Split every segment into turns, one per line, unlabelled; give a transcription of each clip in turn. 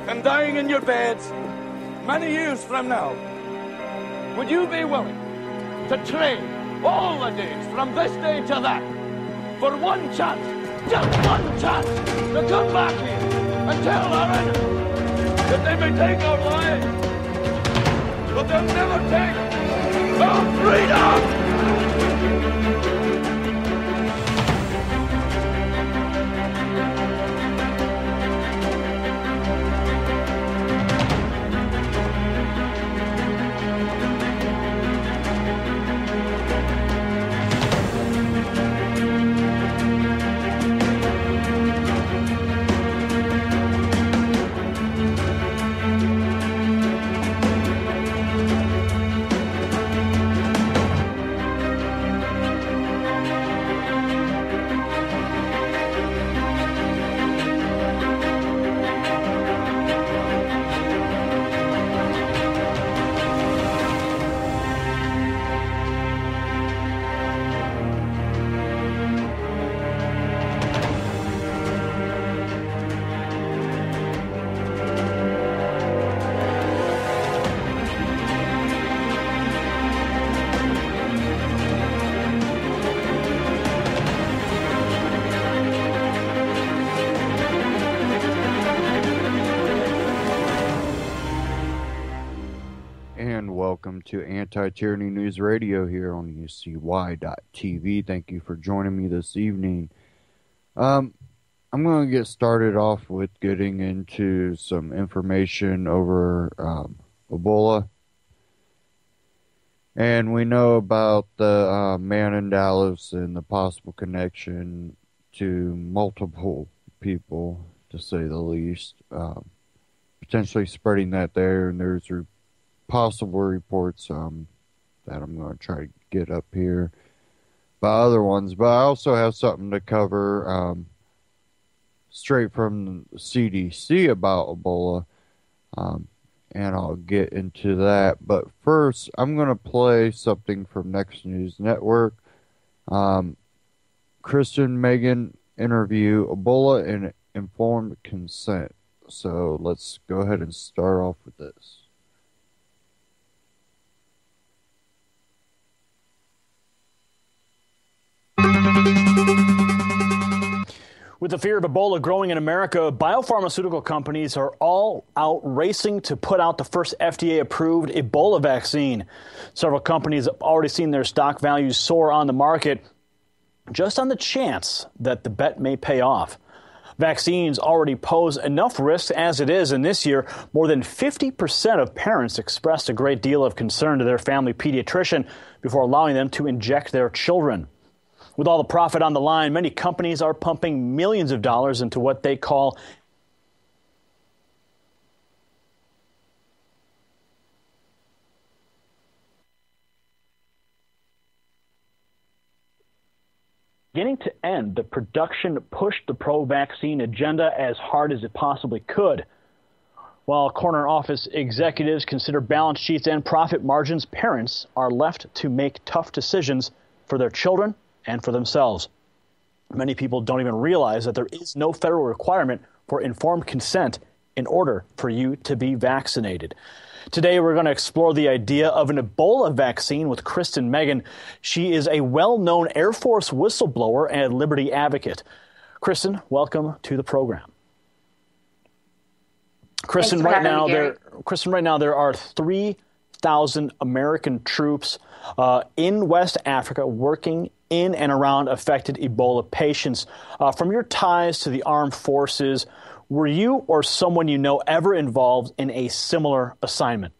and dying in your beds many years from now, would you be willing to trade all the days from this day to that for one chance, just one chance, to come back here and tell our enemies that they may take our lives, but they'll never take our freedom?
Welcome to Anti-Tyranny News Radio here on UCY.tv. Thank you for joining me this evening. I'm going to get started off with getting into some information over Ebola. And we know about the man in Dallas and the possible connection to multiple people, to say the least, potentially spreading that there. And there's possible reports that I'm going to try to get up here by other ones, but I also have something to cover straight from the CDC about Ebola, and I'll get into that. But first, I'm going to play something from Next News Network. Kristen Megan interview, Ebola and informed consent. So let's go ahead and start off with this.
With the fear of Ebola growing in America, biopharmaceutical companies are all out racing to put out the first FDA-approved Ebola vaccine. Several companies have already seen their stock values soar on the market just on the chance that the bet may pay off. Vaccines already pose enough risks as it is, and this year, more than 50% of parents expressed a great deal of concern to their family pediatrician before allowing them to inject their children. With all the profit on the line, many companies are pumping millions of dollars into what they call beginning to end the production pushed the pro-vaccine agenda as hard as it possibly could. While corner office executives consider balance sheets and profit margins, parents are left to make tough decisions for their children and for themselves. Many people don't even realize that there is no federal requirement for informed consent in order for you to be vaccinated. Today, we're going to explore the idea of an Ebola vaccine with Kristen Megan. She is a well-known Air Force whistleblower and liberty advocate. Kristen, welcome to the program. Kristen, right now there are 3,000 American troops in West Africa working in and around affected Ebola patients. From your ties to the armed forces, were you or someone you know ever involved in a similar assignment?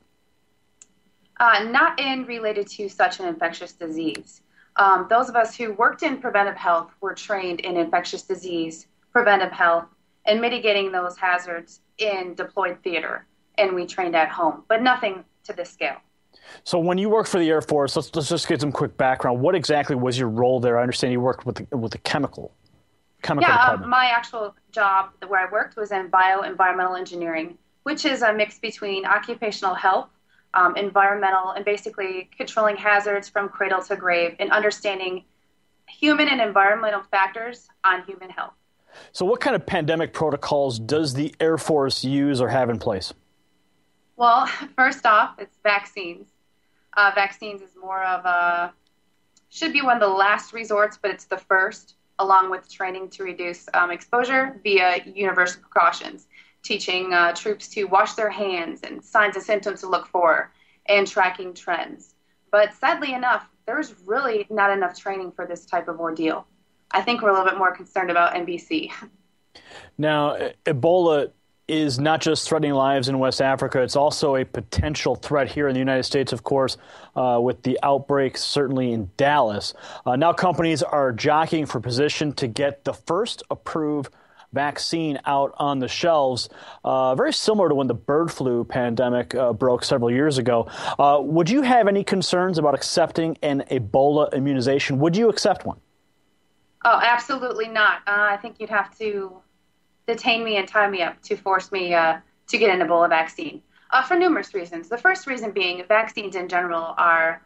Not in related to such an infectious disease. Those of us who worked in preventive health were trained in infectious disease, preventive health, and mitigating those hazards in deployed theater. And we trained at home, but nothing to this scale.
So when you worked for the Air Force, let's just get some quick background. What exactly was your role there? I understand you worked with the chemical department. My
actual job where I worked was in environmental engineering, which is a mix between occupational health, environmental, and basically controlling hazards from cradle to grave and understanding human and environmental factors on human health.
So what kind of pandemic protocols does the Air Force use or have in place?
Well, first off, it's vaccines. Vaccines is more of a, should be one of the last resorts, but it's the first, along with training to reduce exposure via universal precautions, teaching troops to wash their hands and signs and symptoms to look for, and tracking trends. But sadly enough, there's really not enough training for this type of ordeal. I think we're a little bit more concerned about NBC.
Now, Ebola is not just threatening lives in West Africa, it's also a potential threat here in the United States, of course, with the outbreak certainly in Dallas. Now companies are jockeying for position to get the first approved vaccine out on the shelves, very similar to when the bird flu pandemic broke several years ago. Would you have any concerns about accepting an Ebola immunization? Would you accept one?
Oh, absolutely not. I think you'd have to detain me and tie me up to force me to get an Ebola vaccine for numerous reasons. The first reason being vaccines in general are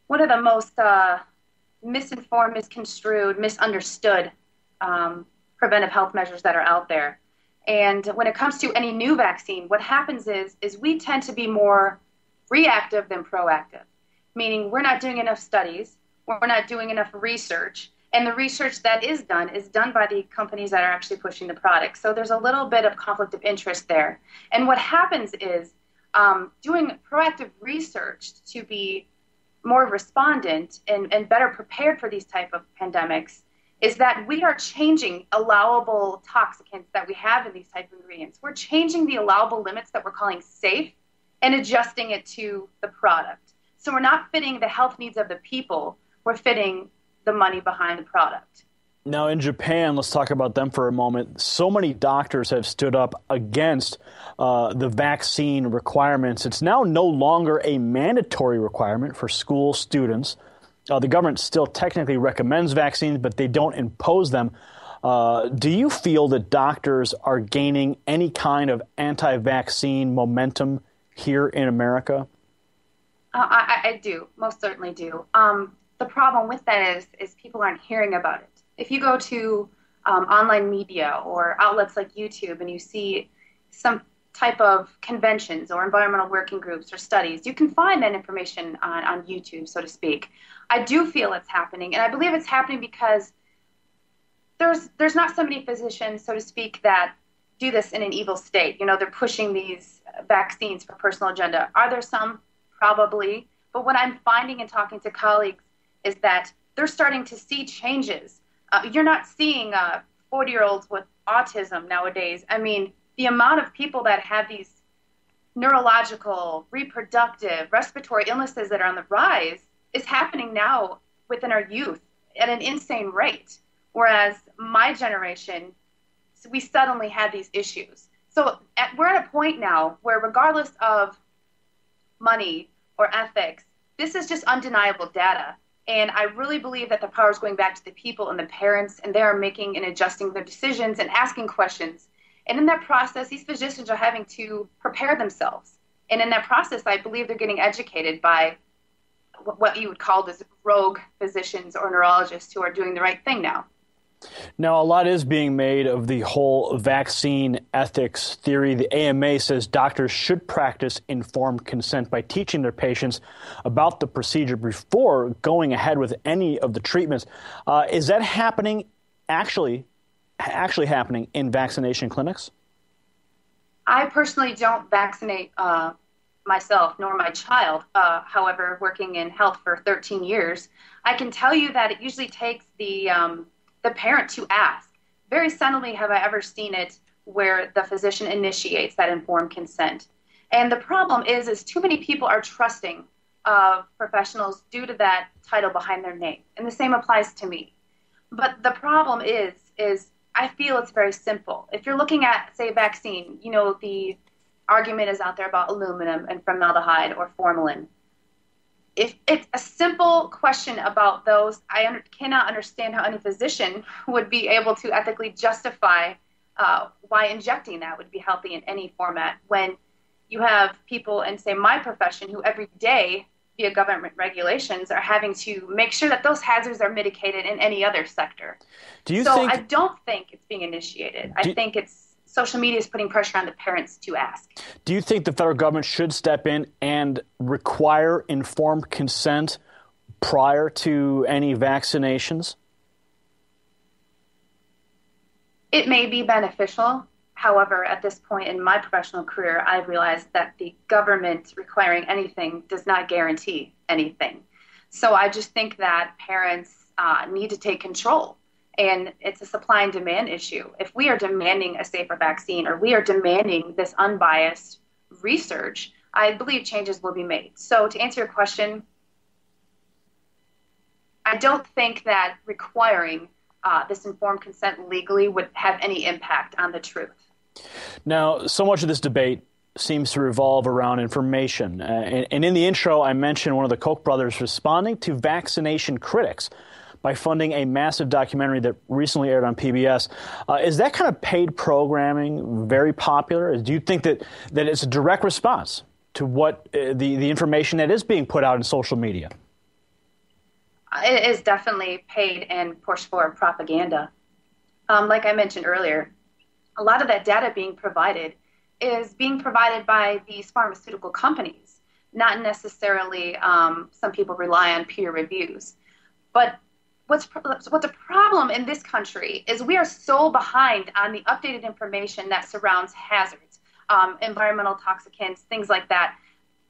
one of the most misinformed, misconstrued, misunderstood preventive health measures that are out there. And when it comes to any new vaccine, what happens is we tend to be more reactive than proactive, meaning we're not doing enough studies, we're not doing enough research, and the research that is done by the companies that are actually pushing the product. So there's a little bit of conflict of interest there. And what happens is doing proactive research to be more respondent and better prepared for these type of pandemics is that we are changing allowable toxicants that we have in these type of ingredients. We're changing the allowable limits that we're calling safe and adjusting it to the product. So we're not fitting the health needs of the people, we're fitting the money behind the product.
Now, in Japan, let's talk about them for a moment. So many doctors have stood up against the vaccine requirements. It's now no longer a mandatory requirement for school students. The government still technically recommends vaccines, but they don't impose them. Do you feel that doctors are gaining any kind of anti-vaccine momentum here in America?
I do, most certainly do. The problem with that is people aren't hearing about it. If you go to online media or outlets like YouTube and you see some type of conventions or environmental working groups or studies, you can find that information on YouTube, so to speak. I do feel it's happening, and I believe it's happening because there's not so many physicians, so to speak, that do this in an evil state. You know, they're pushing these vaccines for personal agenda. Are there some? Probably. But what I'm finding and talking to colleagues is that they're starting to see changes. You're not seeing 40-year-olds with autism nowadays. I mean, the amount of people that have these neurological, reproductive, respiratory illnesses that are on the rise is happening now within our youth at an insane rate. Whereas my generation, we suddenly had these issues. So we're at a point now where regardless of money or ethics, this is just undeniable data. And I really believe that the power is going back to the people and the parents, and they are making and adjusting their decisions and asking questions. And in that process, these physicians are having to prepare themselves. And in that process, I believe they're getting educated by what you would call as rogue physicians or neurologists who are doing the right thing now.
Now, a lot is being made of the whole vaccine ethics theory. The AMA says doctors should practice informed consent by teaching their patients about the procedure before going ahead with any of the treatments. Is that happening, actually happening in vaccination clinics?
I personally don't vaccinate myself nor my child. However, working in health for 13 years, I can tell you that it usually takes the parent to ask. Very seldomly have I ever seen it where the physician initiates that informed consent. And the problem is too many people are trusting professionals due to that title behind their name. And the same applies to me. But the problem is I feel it's very simple. If you're looking at, say, a vaccine, you know, the argument is out there about aluminum and formaldehyde or formalin. If it's a simple question about those, I cannot understand how any physician would be able to ethically justify why injecting that would be healthy in any format when you have people in, say, my profession who every day via government regulations are having to make sure that those hazards are mitigated in any other sector. I don't think it's being initiated. I think it's social media is putting pressure on the parents to ask.
Do you think the federal government should step in and require informed consent prior to any vaccinations?
It may be beneficial. However, at this point in my professional career, I've realized that the government requiring anything does not guarantee anything. So I just think that parents need to take control. And it's a supply and demand issue. If we are demanding a safer vaccine or we are demanding this unbiased research, I believe changes will be made. So to answer your question, I don't think that requiring this informed consent legally would have any impact on the truth.
Now, so much of this debate seems to revolve around information. And in the intro, I mentioned one of the Koch brothers responding to vaccination critics by funding a massive documentary that recently aired on PBS. Is that kind of paid programming very popular? Do you think that it's a direct response to what the information that is being put out in social media?
It is definitely paid and pushed for propaganda. Like I mentioned earlier, a lot of that data being provided is being provided by these pharmaceutical companies, not necessarily some people rely on peer reviews. But what's a problem in this country is we are so behind on the updated information that surrounds hazards, environmental toxicants, things like that.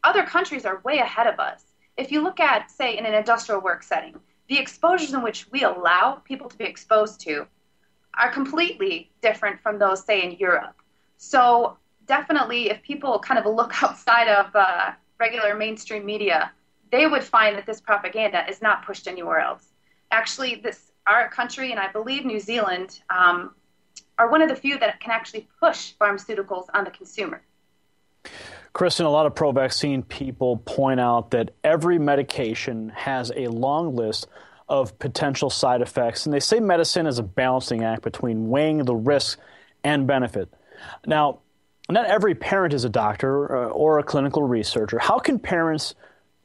Other countries are way ahead of us. If you look at, say, in an industrial work setting, the exposures in which we allow people to be exposed to are completely different from those, say, in Europe. So definitely, if people kind of look outside of regular mainstream media, they would find that this propaganda is not pushed anywhere else. Actually, our country, and I believe New Zealand, are one of the few that can actually push pharmaceuticals on the consumer.
Kristen, a lot of pro-vaccine people point out that every medication has a long list of potential side effects, and they say medicine is a balancing act between weighing the risk and benefit. Now, not every parent is a doctor or a clinical researcher. How can parents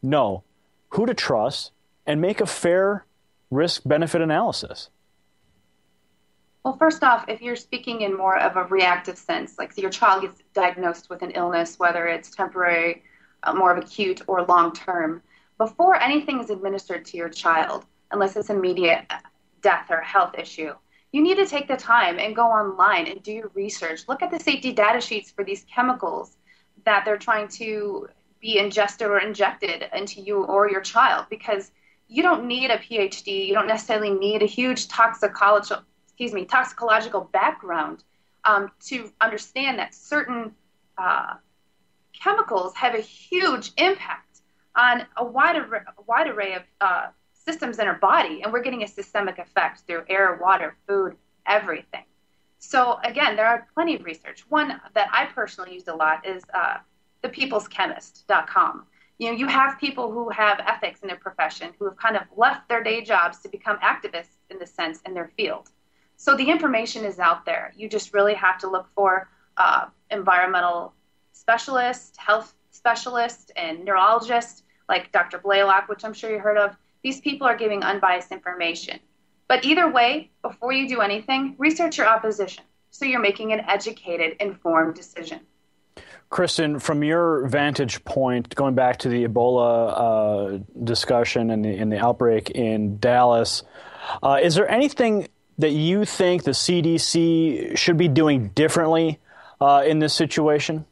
know who to trust and make a fair risk-benefit analysis?
Well, first off, if you're speaking in more of a reactive sense, like your child gets diagnosed with an illness, whether it's temporary, more of acute, or long-term, before anything is administered to your child, unless it's immediate death or health issue, you need to take the time and go online and do your research. Look at the safety data sheets for these chemicals that they're trying to be ingested or injected into you or your child, because you don't need a PhD. You don't necessarily need a huge toxicological background to understand that certain chemicals have a huge impact on a wide array of systems in our body, and we're getting a systemic effect through air, water, food, everything. So again, there are plenty of research. One that I personally use a lot is thepeopleschemist.com. You have people who have ethics in their profession who have kind of left their day jobs to become activists in the sense in their field. So the information is out there. You just really have to look for environmental specialists, health specialists, and neurologists like Dr. Blaylock, which I'm sure you heard of. These people are giving unbiased information. But either way, before you do anything, research your opposition so you're making an educated, informed decision.
Kristen, from your vantage point, going back to the Ebola discussion and the outbreak in Dallas, is there anything that you think the CDC should be doing differently in this situation?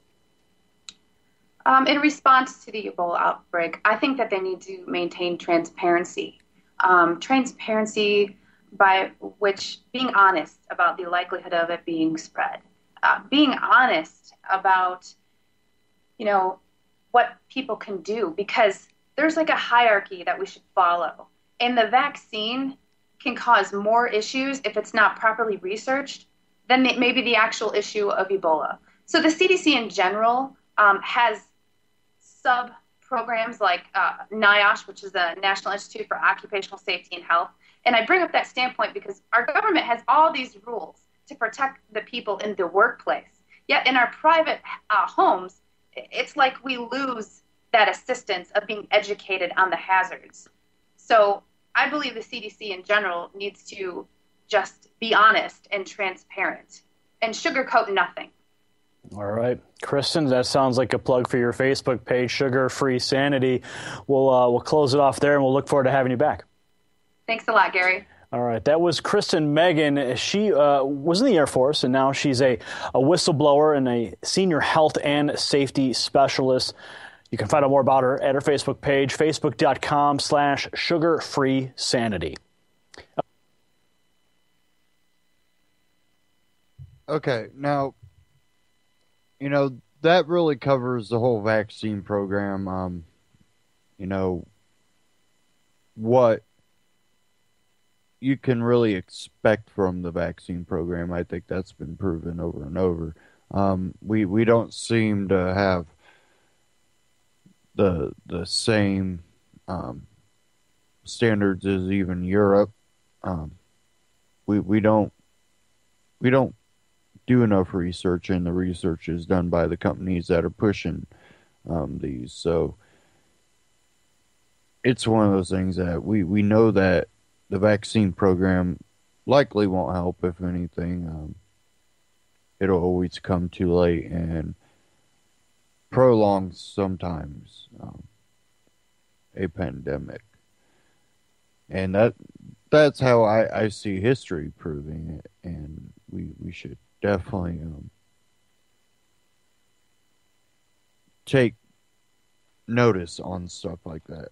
In response to the Ebola outbreak, I think that they need to maintain transparency. Transparency by which being honest about the likelihood of it being spread. Being honest about, what people can do, because there's like a hierarchy that we should follow. And the vaccine can cause more issues if it's not properly researched than maybe the actual issue of Ebola. So the CDC in general has sub-programs like NIOSH, which is the National Institute for Occupational Safety and Health. And I bring up that standpoint because our government has all these rules to protect the people in the workplace. Yet in our private homes, it's like we lose that assistance of being educated on the hazards. So I believe the CDC in general needs to just be honest and transparent and sugarcoat nothing.
All right. Kristen, that sounds like a plug for your Facebook page, Sugar Free Sanity. We'll close it off there, and we'll look forward to having you back.
Thanks a lot, Gary.
All right. That was Kristen Megan. She was in the Air Force, and now she's a whistleblower and a senior health and safety specialist. You can find out more about her at her Facebook page, facebook.com/sugarfreesanity.
Okay, now, that really covers the whole vaccine program. What you can really expect from the vaccine program. I think that's been proven over and over. We don't seem to have the same standards as even Europe. We don't do enough research, and the research is done by the companies that are pushing these. So it's one of those things that we know that the vaccine program likely won't help. If anything, it'll always come too late and prolong sometimes a pandemic. And that's how I see history proving it, and we should definitely take notice on stuff like that.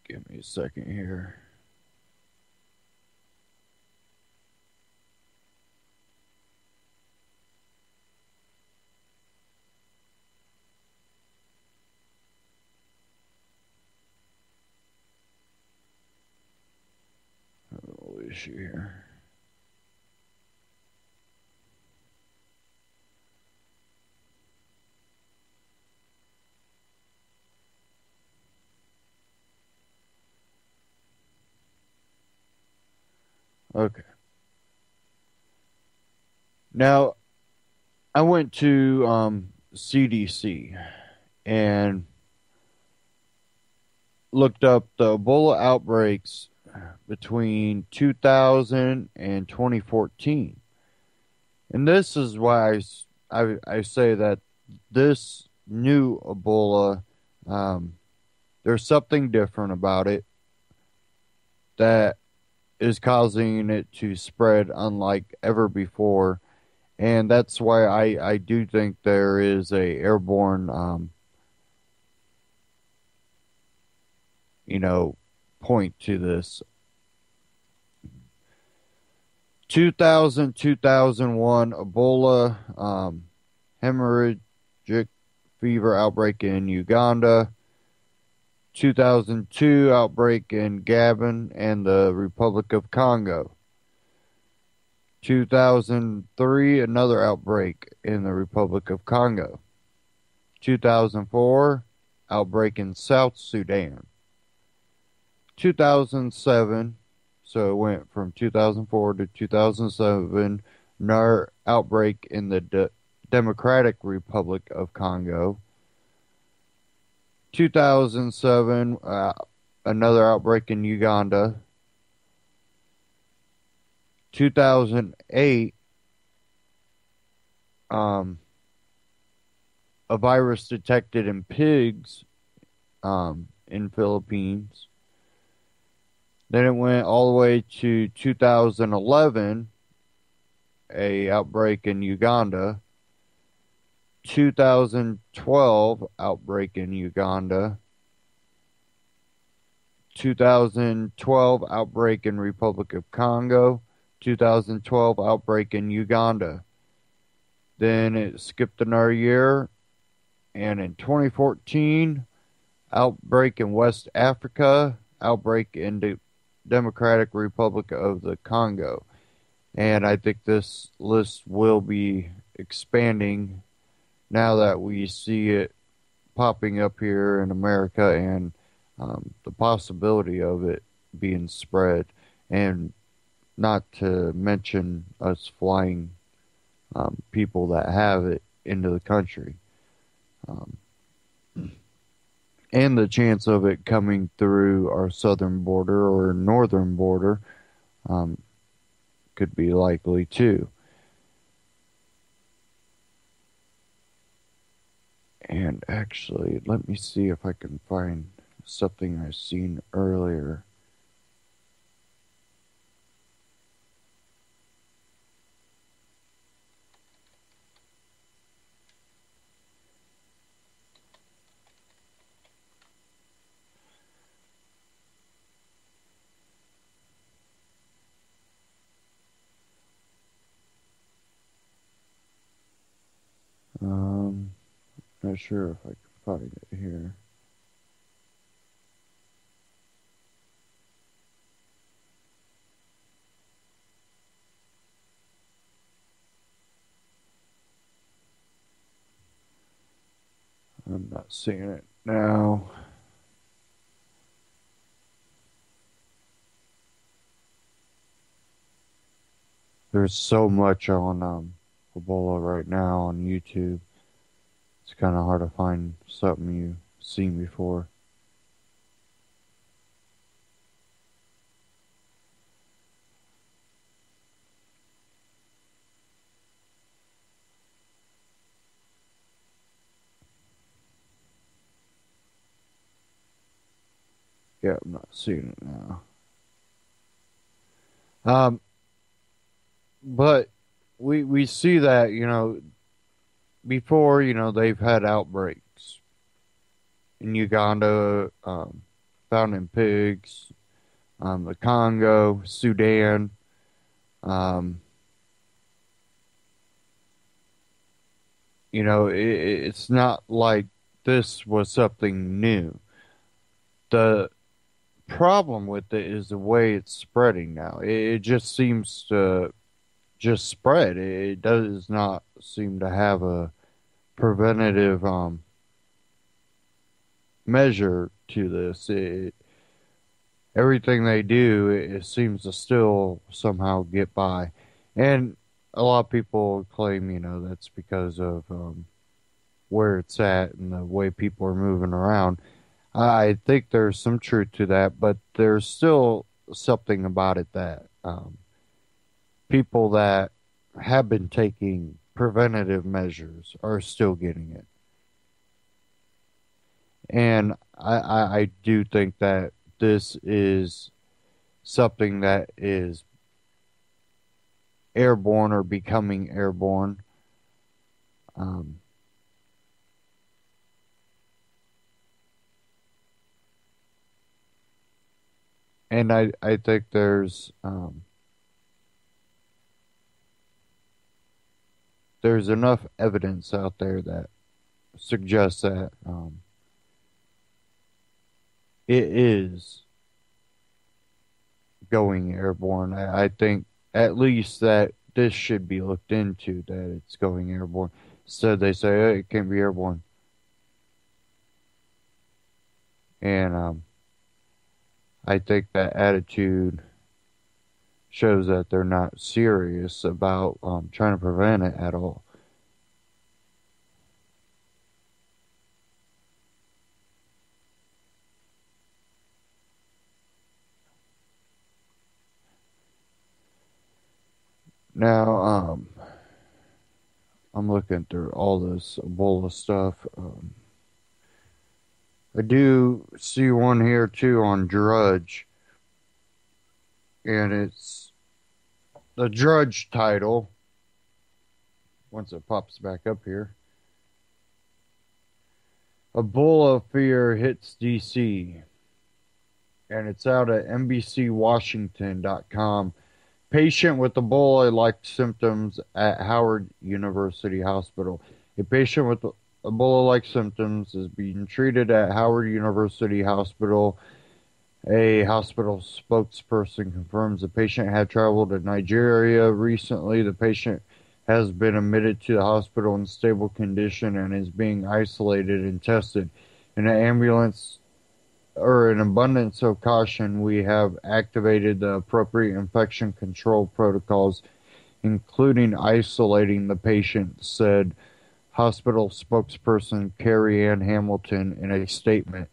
Give me a second here. Issue here. Okay. Now, I went to CDC and looked up the Ebola outbreaks between 2000 and 2014. And this is why I say that this new Ebola, there's something different about it that is causing it to spread unlike ever before. And that's why I do think there is a airborne, point to this. 2001 Ebola hemorrhagic fever outbreak in Uganda. 2002 outbreak in Gabon and the Republic of Congo. 2003 another outbreak in the Republic of Congo. 2004 outbreak in South Sudan. 2007, so it went from 2004 to 2007, another outbreak in the Democratic Republic of Congo. 2007, another outbreak in Uganda. 2008, a virus detected in pigs in Philippines. Then it went all the way to 2011, a outbreak in Uganda. 2012 outbreak in Uganda. 2012 outbreak in Republic of Congo. 2012 outbreak in Uganda. Then it skipped another year, and in 2014, outbreak in West Africa, outbreak in the Democratic Republic of the Congo. And I think this list will be expanding now that we see it popping up here in America, and the possibility of it being spread. And not to mention us flying people that have it into the country. Um, and the chance of it coming through our southern border or northern border um, could be likely too. And actually, let me see if I can find something I've seen earlier. Not sure if I can find it here. I'm not seeing it now. There's so much on Ebola right now on YouTube. It's kind of hard to find something you've seen before. Yeah, I'm not seeing it now. Um, but we see that, before, they've had outbreaks in Uganda, found in pigs, the Congo, Sudan. Um, it's not like this was something new. The problem with it is the way it's spreading now. It just seems to just spread. It does not seem to have a preventative measure to this. Everything they do, it seems to still somehow get by. And a lot of people claim, that's because of where it's at and the way people are moving around. I think there's some truth to that, but there's still something about it that people that have been taking preventative measures are still getting it. And I do think that this is something that is airborne or becoming airborne. Um, and I think there's enough evidence out there that suggests that it is going airborne. I think at least that this should be looked into, that it's going airborne. Instead, they say, hey, it can't be airborne. And I think that attitude shows that they're not serious about trying to prevent it at all. Now, I'm looking through all this Ebola stuff. I do see one here too on Drudge, and it's the Drudge title. Once it pops back up here, Ebola fear hits DC, and it's out at NBCWashington.com. Patient with Ebola-like symptoms at Howard University Hospital. A patient with Ebola-like symptoms is being treated at Howard University Hospital. A hospital spokesperson confirms the patient had traveled to Nigeria recently. The patient has been admitted to the hospital in stable condition and is being isolated and tested. An ambulance or an abundance of caution, we have activated the appropriate infection control protocols, including isolating the patient, said hospital spokesperson Carrie Ann Hamilton in a statement.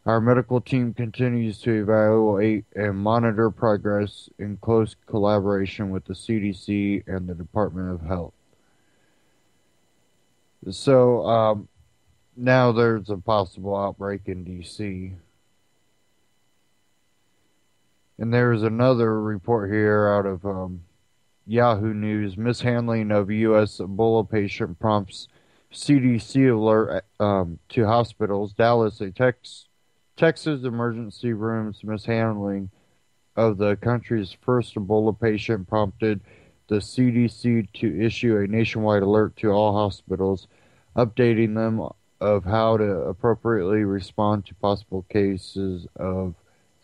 Our medical team continues to evaluate and monitor progress in close collaboration with the CDC and the Department of Health. So now there's a possible outbreak in D.C. And there's another report here out of Yahoo News. Mishandling of U.S. Ebola patient prompts CDC alert to hospitals. Dallas, a Texas emergency room's mishandling of the country's first Ebola patient prompted the CDC to issue a nationwide alert to all hospitals, updating them of how to appropriately respond to possible cases of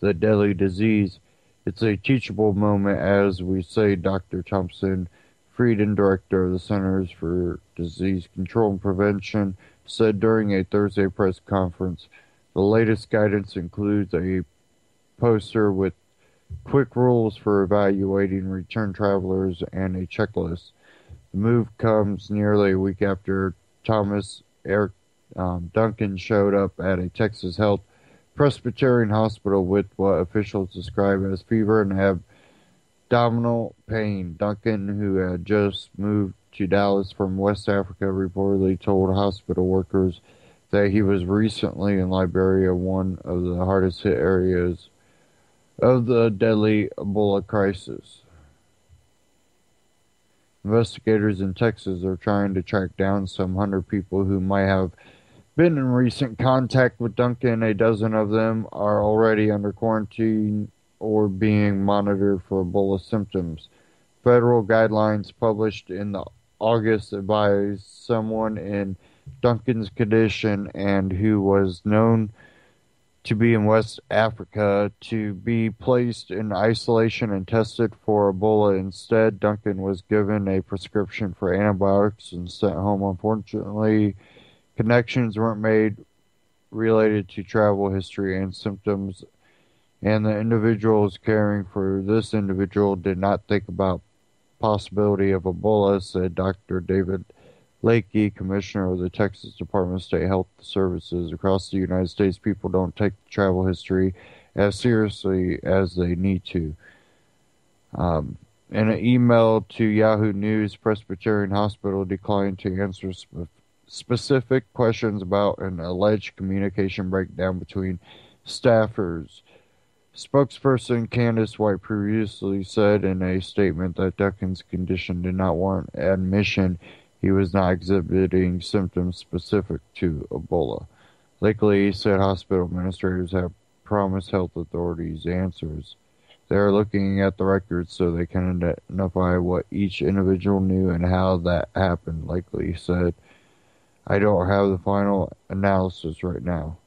the deadly disease. It's a teachable moment, as we say, Dr. Thompson Frieden, director of the Centers for Disease Control and Prevention, said during a Thursday press conference. The latest guidance includes a poster with quick rules for evaluating return travelers and a checklist. The move comes nearly a week after Thomas Eric Duncan showed up at a Texas Health Presbyterian hospital with what officials describe as fever and abdominal pain. Duncan, who had just moved to Dallas from West Africa, reportedly told hospital workers that he was recently in Liberia, one of the hardest hit areas of the deadly Ebola crisis. Investigators in Texas are trying to track down some 100 people who might have been in recent contact with Duncan. A dozen of them are already under quarantine or being monitored for Ebola symptoms. Federal guidelines published in August advised someone in Duncan's condition and who was known to be in West Africa to be placed in isolation and tested for Ebola. Instead, Duncan was given a prescription for antibiotics and sent home. Unfortunately, connections weren't made related to travel history and symptoms, and the individuals caring for this individual did not think about possibility of Ebola, said Dr. David Lakey, commissioner of the Texas Department of State Health Services. Across the United States, people don't take travel history as seriously as they need to. In an email to Yahoo News, Presbyterian Hospital declined to answer specific questions about an alleged communication breakdown between staffers. Spokesperson Candace White previously said in a statement that Duncan's condition did not warrant admission. He was not exhibiting symptoms specific to Ebola. Lakely said hospital administrators have promised health authorities answers. They are looking at the records so they can identify what each individual knew and how that happened, Lakely said. I don't have the final analysis right now.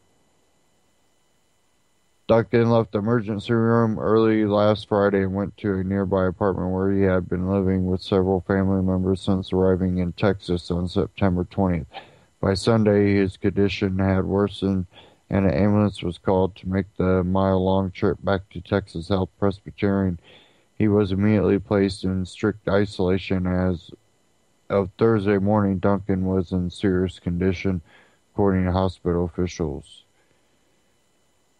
Duncan left the emergency room early last Friday and went to a nearby apartment where he had been living with several family members since arriving in Texas on September 20th. By Sunday, his condition had worsened, and an ambulance was called to make the mile-long trip back to Texas Health Presbyterian. He was immediately placed in strict isolation. As of Thursday morning, Duncan was in serious condition, according to hospital officials.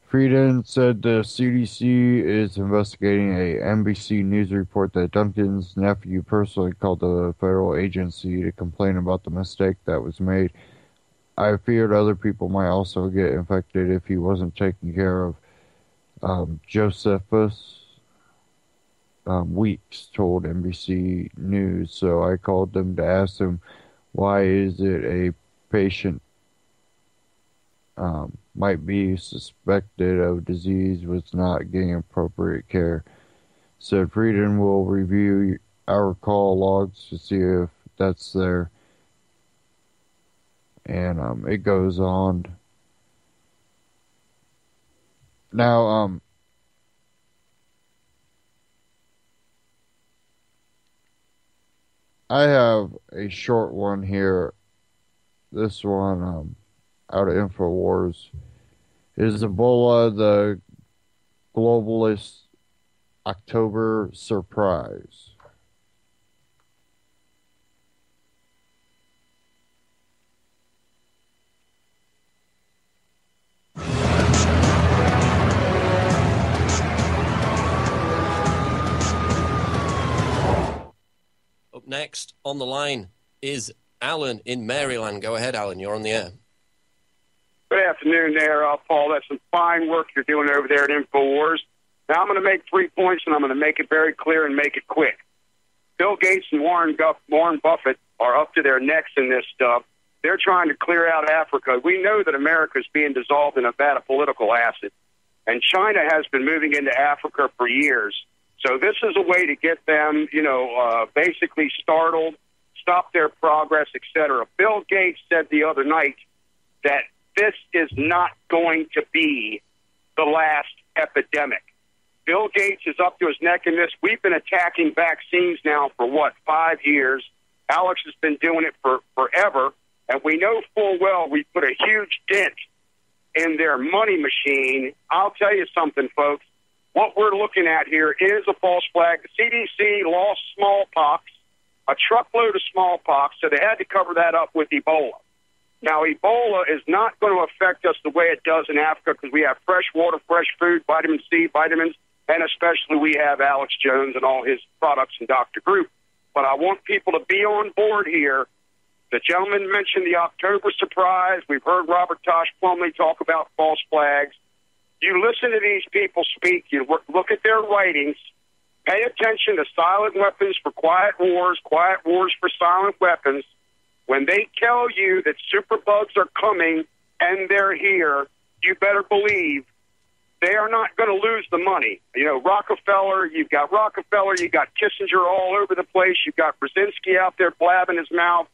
Frieden said the CDC is investigating a NBC News report that Duncan's nephew personally called the federal agency to complain about the mistake that was made. I feared other people might also get infected if he wasn't taken care of, Josephus Weeks told NBC News, so I called them to ask them why is it a patient might be suspected of disease was not getting appropriate care. Said Frieden will review our call logs to see if that's there. And it goes on. Now, I have a short one here. This one, out of InfoWars. Is Ebola the globalist October surprise?
Up next on the line is Alan in Maryland. Go ahead, Alan. You're on the air.
Good afternoon there, Paul. That's some fine work you're doing over there at InfoWars. Now, I'm going to make 3 points, and I'm going to make it very clear and make it quick. Bill Gates and Warren Buffett are up to their necks in this stuff. They're trying to clear out Africa. We know that America is being dissolved in a vat of political acid, and China has been moving into Africa for years. So this is a way to get them, basically startled, stop their progress, etc. Bill Gates said the other night that this is not going to be the last epidemic. Bill Gates is up to his neck in this. We've been attacking vaccines now for, 5 years? Alex has been doing it for forever, and we know full well we put a huge dent in their money machine. I'll tell you something, folks. What we're looking at here is a false flag. The CDC lost smallpox, a truckload of smallpox, so they had to cover that up with Ebola. Now, Ebola is not going to affect us the way it does in Africa because we have fresh water, fresh food, vitamin C, vitamins, and especially we have Alex Jones and all his products and Dr. Group. But I want people to be on board here. The gentleman mentioned the October surprise. We've heard Robert Tosh Plumley talk about false flags. You listen to these people speak. You look at their writings. Pay attention to silent weapons for quiet wars for silent weapons. When they tell you that superbugs are coming and they're here, you better believe they are not going to lose the money. Rockefeller, you've got Kissinger all over the place. You've got Brzezinski out there blabbing his mouth.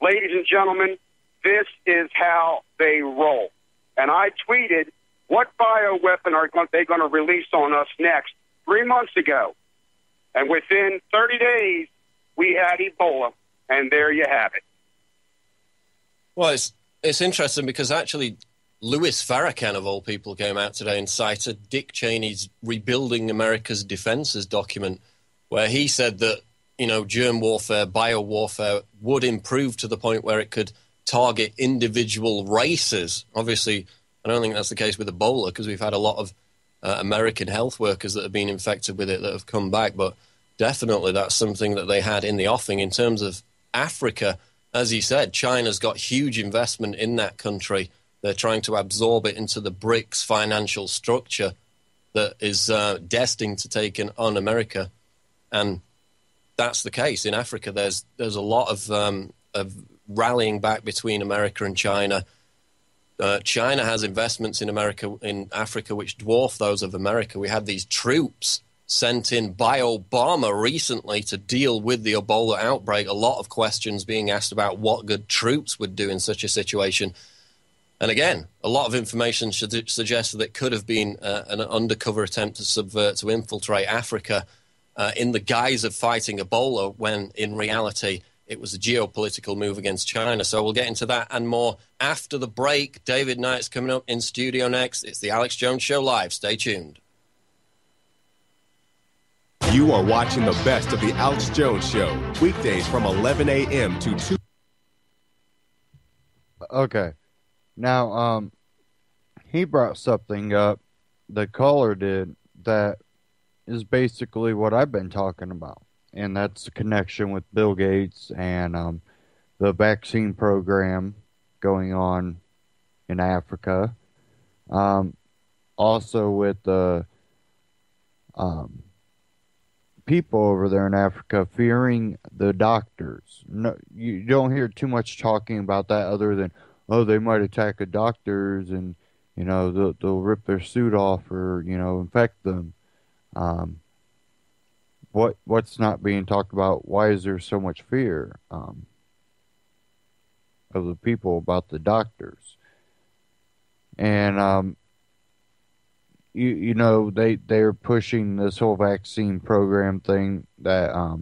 Ladies and gentlemen, this is how they roll. And I tweeted, what bioweapon are they going to release on us next? 3 months ago. And within 30 days, we had Ebola. And there you have it.
Well, it's interesting because actually Louis Farrakhan, of all people, came out today and cited Dick Cheney's Rebuilding America's Defenses document, where he said that, germ warfare, biowarfare would improve to the point where it could target individual races. Obviously, I don't think that's the case with Ebola because we've had a lot of American health workers that have been infected with it that have come back, but definitely that's something that they had in the offing. In terms of Africa, as he said, China's got huge investment in that country. They're trying to absorb it into the BRICS financial structure that is destined to take on America. And that's the case. In Africa, there's a lot of rallying back between America and China. China has investments in Africa which dwarf those of America. We had these troops sent in by Obama recently to deal with the Ebola outbreak. A lot of questions being asked about what good troops would do in such a situation. And again, a lot of information should suggest that it could have been an undercover attempt to subvert, to infiltrate Africa in the guise of fighting Ebola, when in reality it was a geopolitical move against China. So we'll get into that and more after the break. David Knight's coming up in studio next. It's the Alex Jones Show Live. Stay tuned.
You are watching the best of the Alex Jones Show, weekdays from 11 a.m. to 2.
Okay. Now, he brought something up, the caller did, that is basically what I've been talking about. And that's the connection with Bill Gates and the vaccine program going on in Africa. Also with the people over there in Africa fearing the doctors. No, you don't hear too much talking about that other than, oh, they might attack the doctors and, they'll rip their suit off or, infect them. What's not being talked about? Why is there so much fear of the people about the doctors? And they're pushing this whole vaccine program thing that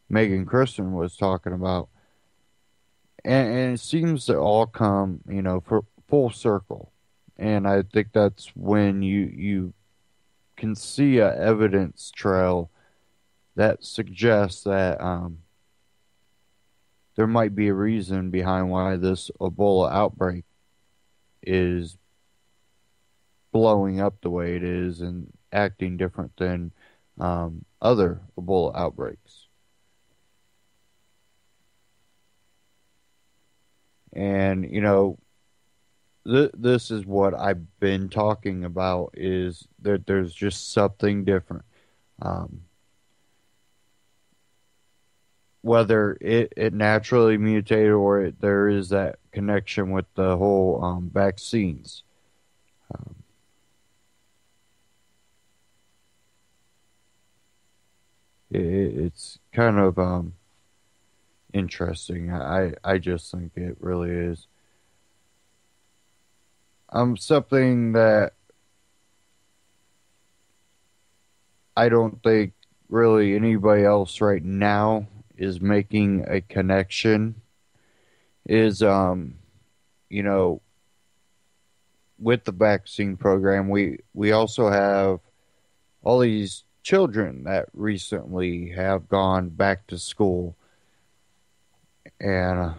Megan Christen was talking about, and it seems to all come for full circle. and I think that's when you can see a evidence trail that suggests that there might be a reason behind why this Ebola outbreak is blowing up the way it is and acting different than other Ebola outbreaks. And, this is what I've been talking about, is that there's just something different. Um, whether it naturally mutated or there is that connection with the whole vaccines. Um, it's kind of interesting. I just think it really is. Something that I don't think really anybody else right now is making a connection is, you know, with the vaccine program, we also have all these children that recently have gone back to school. And,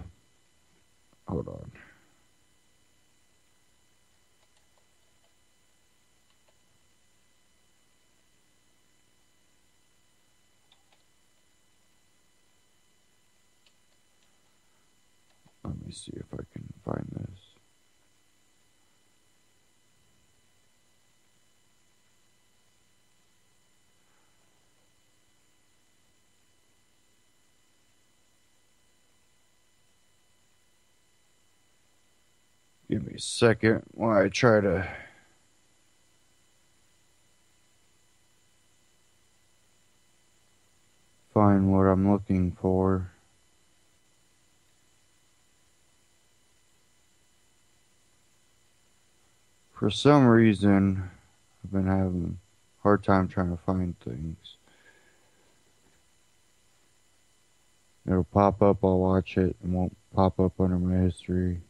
hold on. Let me see if I can find this. Give me a second while I try to find what I'm looking for. For some reason, I've been having a hard time trying to find things. It'll pop up, I'll watch it, and won't pop up under my history.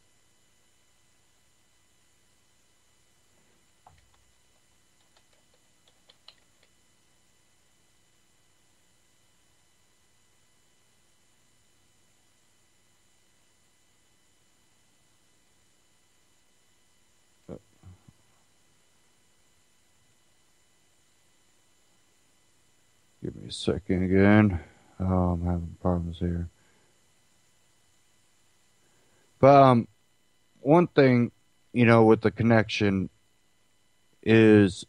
Give me a second again. Oh, I'm having problems here. But one thing, with the connection is,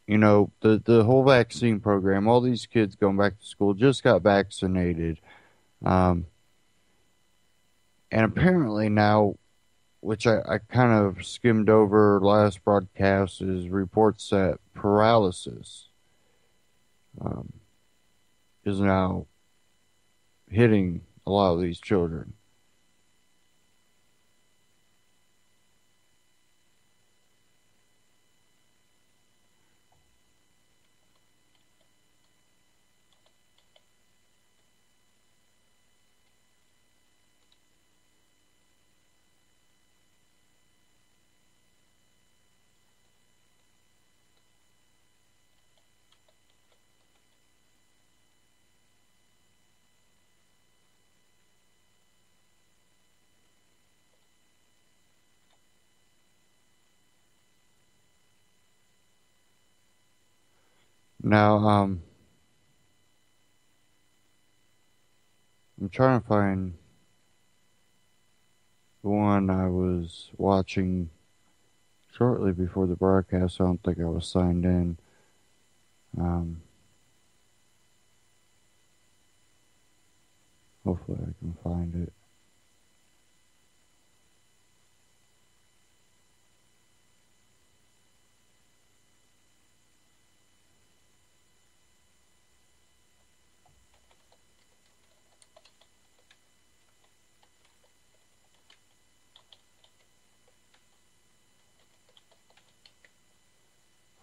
the whole vaccine program. All these kids going back to school just got vaccinated, and apparently now, which I kind of skimmed over last broadcast, is reports that paralysis um, is now hitting a lot of these children. Now, I'm trying to find the one I was watching shortly before the broadcast. I don't think I was signed in. Hopefully I can find it.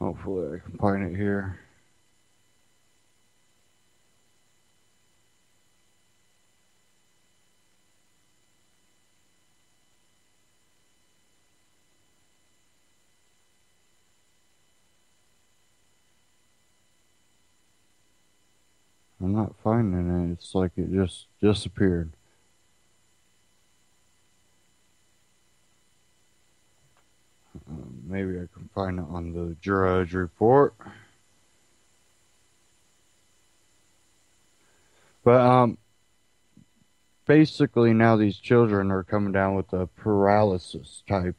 Hopefully I can find it here. I'm not finding it. It's like it just disappeared. Maybe I can find it on the Drudge Report. But basically now these children are coming down with a paralysis type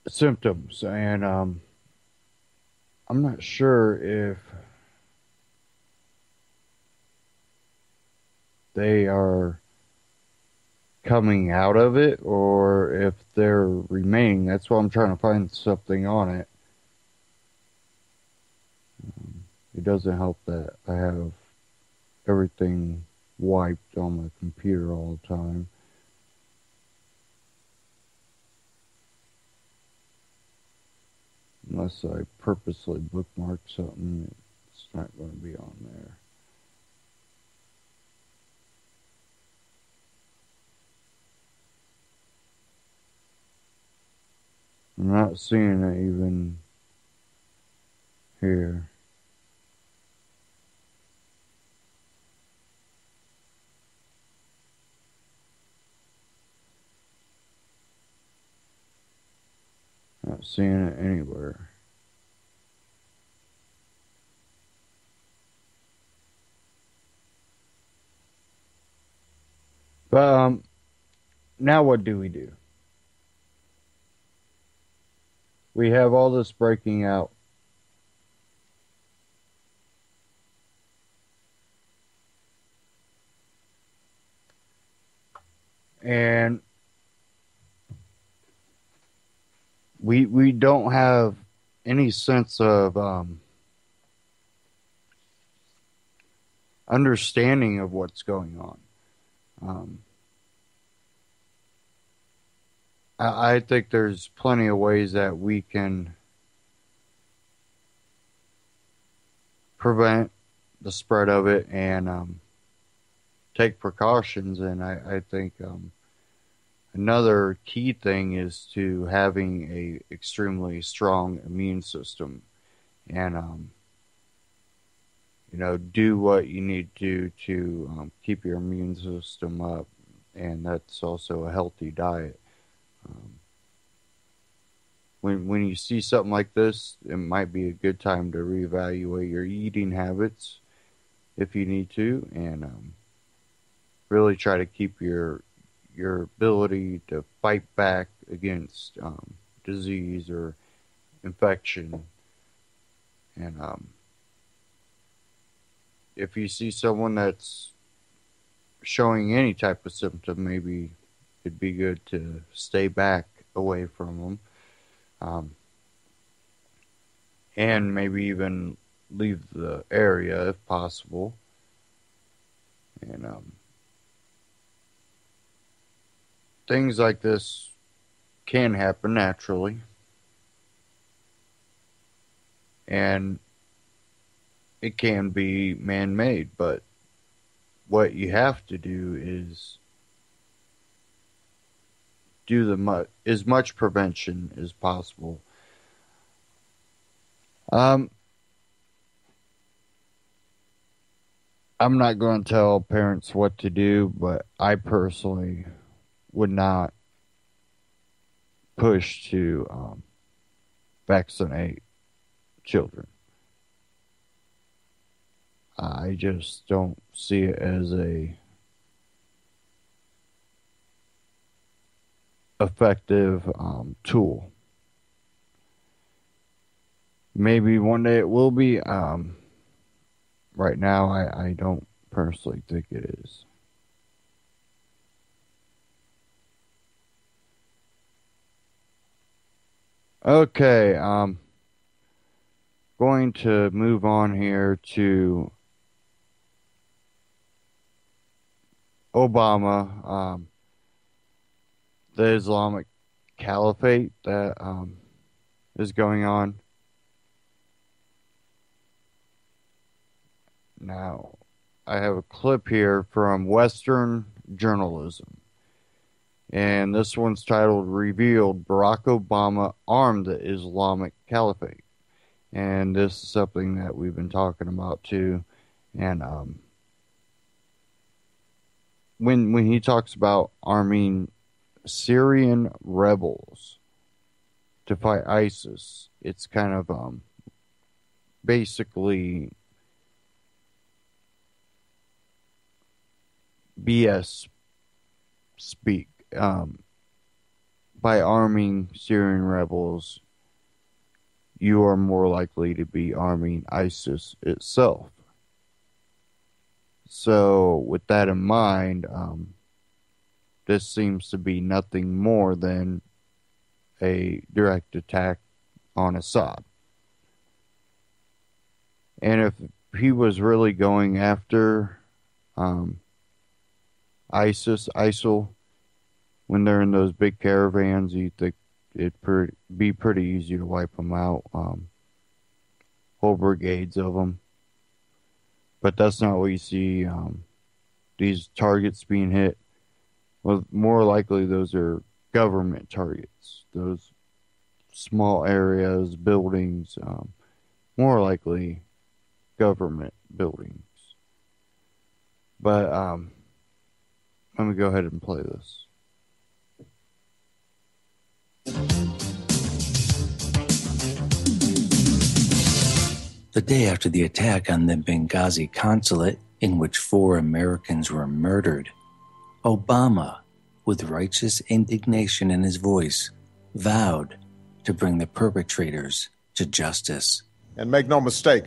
symptoms, and I'm not sure if they are coming out of it or if they're remaining. That's why I'm trying to find something on it. It doesn't help that I have everything wiped on my computer all the time. Unless I purposely bookmark something, it's not going to be on there. I'm not seeing it even here. Not seeing it anywhere. But now what do? We have all this breaking out. And we don't have any sense of understanding of what's going on. I think there's plenty of ways that we can prevent the spread of it and take precautions. And I think another key thing is to having a extremely strong immune system, and do what you need to do to keep your immune system up, and that's also a healthy diet. When you see something like this, it might be a good time to reevaluate your eating habits if you need to, and really try to keep your ability to fight back against disease or infection. And if you see someone that's showing any type of symptom, maybe it'd be good to stay back away from them. And maybe even leave the area if possible. And things like this can happen naturally. And it can be man-made, but what you have to do is do as much prevention as possible. I'm not going to tell parents what to do, but I personally would not push to vaccinate children. I just don't see it as a effective tool. Maybe one day it will be. Right now, I don't personally think it is. Okay, going to move on here to Obama, the Islamic Caliphate that is going on. Now, I have a clip here from Western Journalism, and this one's titled, "Revealed Barack Obama Armed the Islamic Caliphate." And this is something that we've been talking about too. And when he talks about arming Syrian rebels to fight ISIS, it's kind of basically BS speak. By arming Syrian rebels, you are more likely to be arming ISIS itself. So, with that in mind, this seems to be nothing more than a direct attack on Assad. And if he was really going after ISIL, when they're in those big caravans, you think it'd be pretty easy to wipe them out. Whole brigades of them. But that's not what you see. These targets being hit. Well, more likely those are government targets. Those small areas, buildings, more likely government buildings. But let me go ahead and play this.
The day after the attack on the Benghazi consulate, in which 4 Americans were murdered, Obama, with righteous indignation in his voice, vowed to bring the perpetrators to justice.
And make no mistake,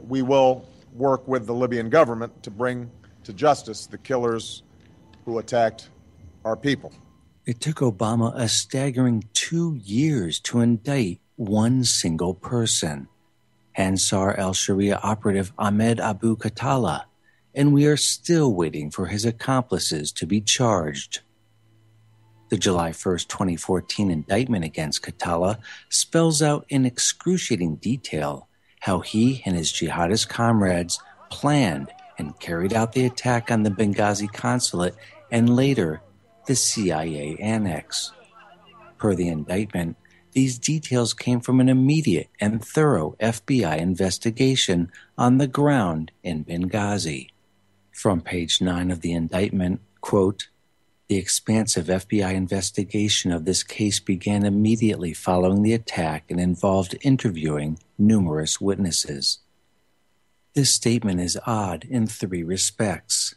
we will work with the Libyan government to bring to justice the killers who attacked our people.
It took Obama a staggering 2 years to indict one single person, Ansar al-Sharia operative Ahmed Abu Khattala, and we are still waiting for his accomplices to be charged. The July 1st, 2014 indictment against Khattala spells out in excruciating detail how he and his jihadist comrades planned and carried out the attack on the Benghazi consulate and later the CIA annex. Per the indictment, these details came from an immediate and thorough FBI investigation on the ground in Benghazi. From page 9 of the indictment, quote, "The expansive FBI investigation of this case began immediately following the attack and involved interviewing numerous witnesses." This statement is odd in 3 respects.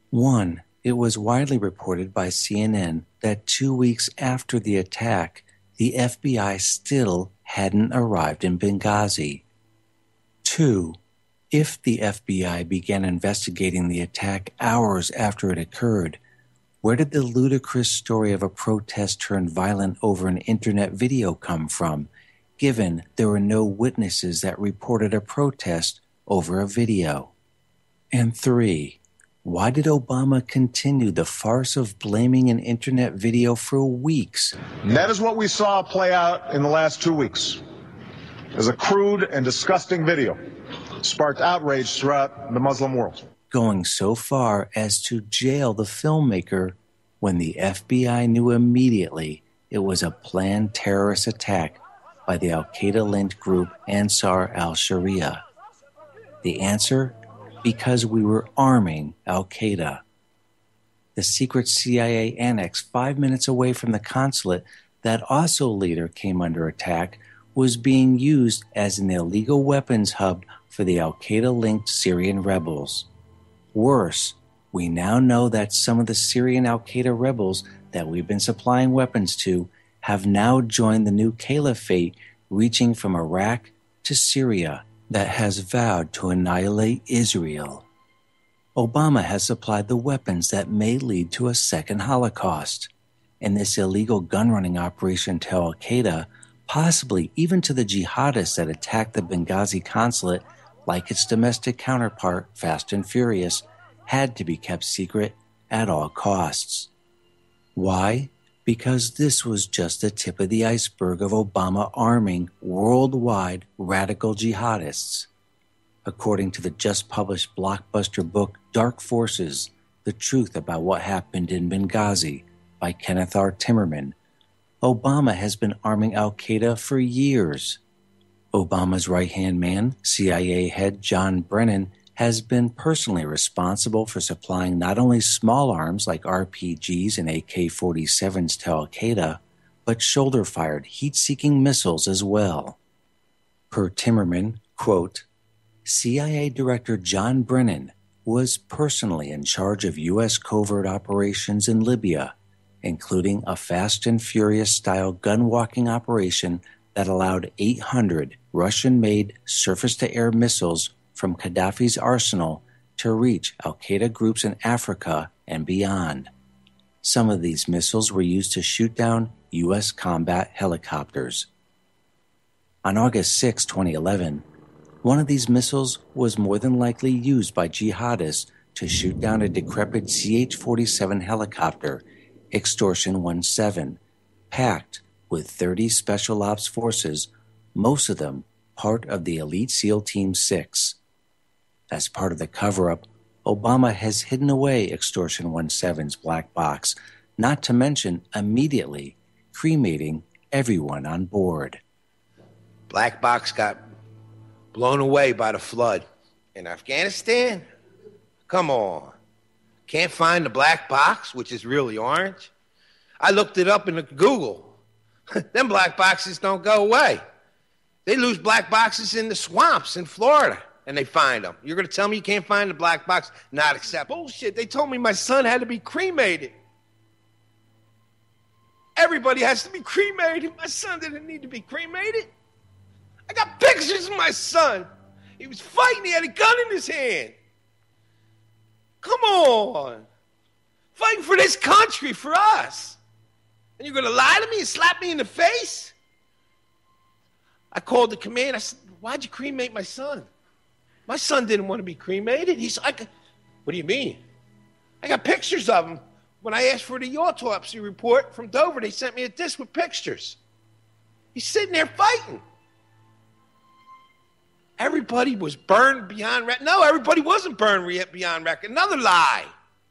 1, it was widely reported by CNN that 2 weeks after the attack, the FBI still hadn't arrived in Benghazi. 2, if the FBI began investigating the attack hours after it occurred, where did the ludicrous story of a protest turned violent over an internet video come from, given there were no witnesses that reported a protest over a video? And 3, why did Obama continue the farce of blaming an internet video for weeks?
And that is what we saw play out in the last 2 weeks. As a crude and disgusting video sparked outrage throughout the Muslim world.
Going so far as to jail the filmmaker when the FBI knew immediately it was a planned terrorist attack by the al-Qaeda-linked group Ansar al-Sharia. The answer? Because we were arming al-Qaeda. The secret CIA annex 5 minutes away from the consulate that also later came under attack was being used as an illegal weapons hub for the al-Qaeda-linked Syrian rebels. Worse, we now know that some of the Syrian al-Qaeda rebels that we've been supplying weapons to have now joined the new caliphate reaching from Iraq to Syria that has vowed to annihilate Israel. Obama has supplied the weapons that may lead to a second Holocaust, and this illegal gun-running operation to al-Qaeda, possibly even to the jihadists that attacked the Benghazi consulate, like its domestic counterpart, Fast and Furious, had to be kept secret at all costs. Why? Because this was just the tip of the iceberg of Obama arming worldwide radical jihadists. According to the just-published blockbuster book Dark Forces, The Truth About What Happened in Benghazi by Kenneth R. Timmerman, Obama has been arming al-Qaeda for years. Obama's right-hand man, CIA head John Brennan, has been personally responsible for supplying not only small arms like RPGs and AK-47s to al-Qaeda, but shoulder-fired heat-seeking missiles as well. Per Timmerman, quote, CIA Director John Brennan was personally in charge of U.S. covert operations in Libya, including a Fast and Furious-style gun-walking operation that allowed 800 Russian-made surface-to-air missiles from Gaddafi's arsenal to reach al-Qaeda groups in Africa and beyond. Some of these missiles were used to shoot down U.S. combat helicopters. On August 6, 2011, one of these missiles was more than likely used by jihadists to shoot down a decrepit CH-47 helicopter, Extortion 17, packed with 30 Special Ops forces, most of them part of the Elite SEAL Team 6. As part of the cover-up, Obama has hidden away Extortion 17's black box, not to mention immediately cremating everyone on board.
Black box got blown away by the flood in Afghanistan? Come on. Can't find the black box, which is really orange? I looked it up in Google. Them black boxes don't go away. They lose black boxes in the swamps in Florida, and they find them. You're going to tell me you can't find the black box? Not acceptable. Bullshit. They told me my son had to be cremated. Everybody has to be cremated. My son didn't need to be cremated. I got pictures of my son. He was fighting. He had a gun in his hand. Come on. Fighting for this country, for us. And you're going to lie to me and slap me in the face? I called the command. I said, why'd you cremate my son? My son didn't want to be cremated. He's like, what do you mean? I got pictures of him. When I asked for the autopsy report from Dover, they sent me a disc with pictures. He's sitting there fighting. Everybody was burned beyond record. No, everybody wasn't burned beyond record. Another lie.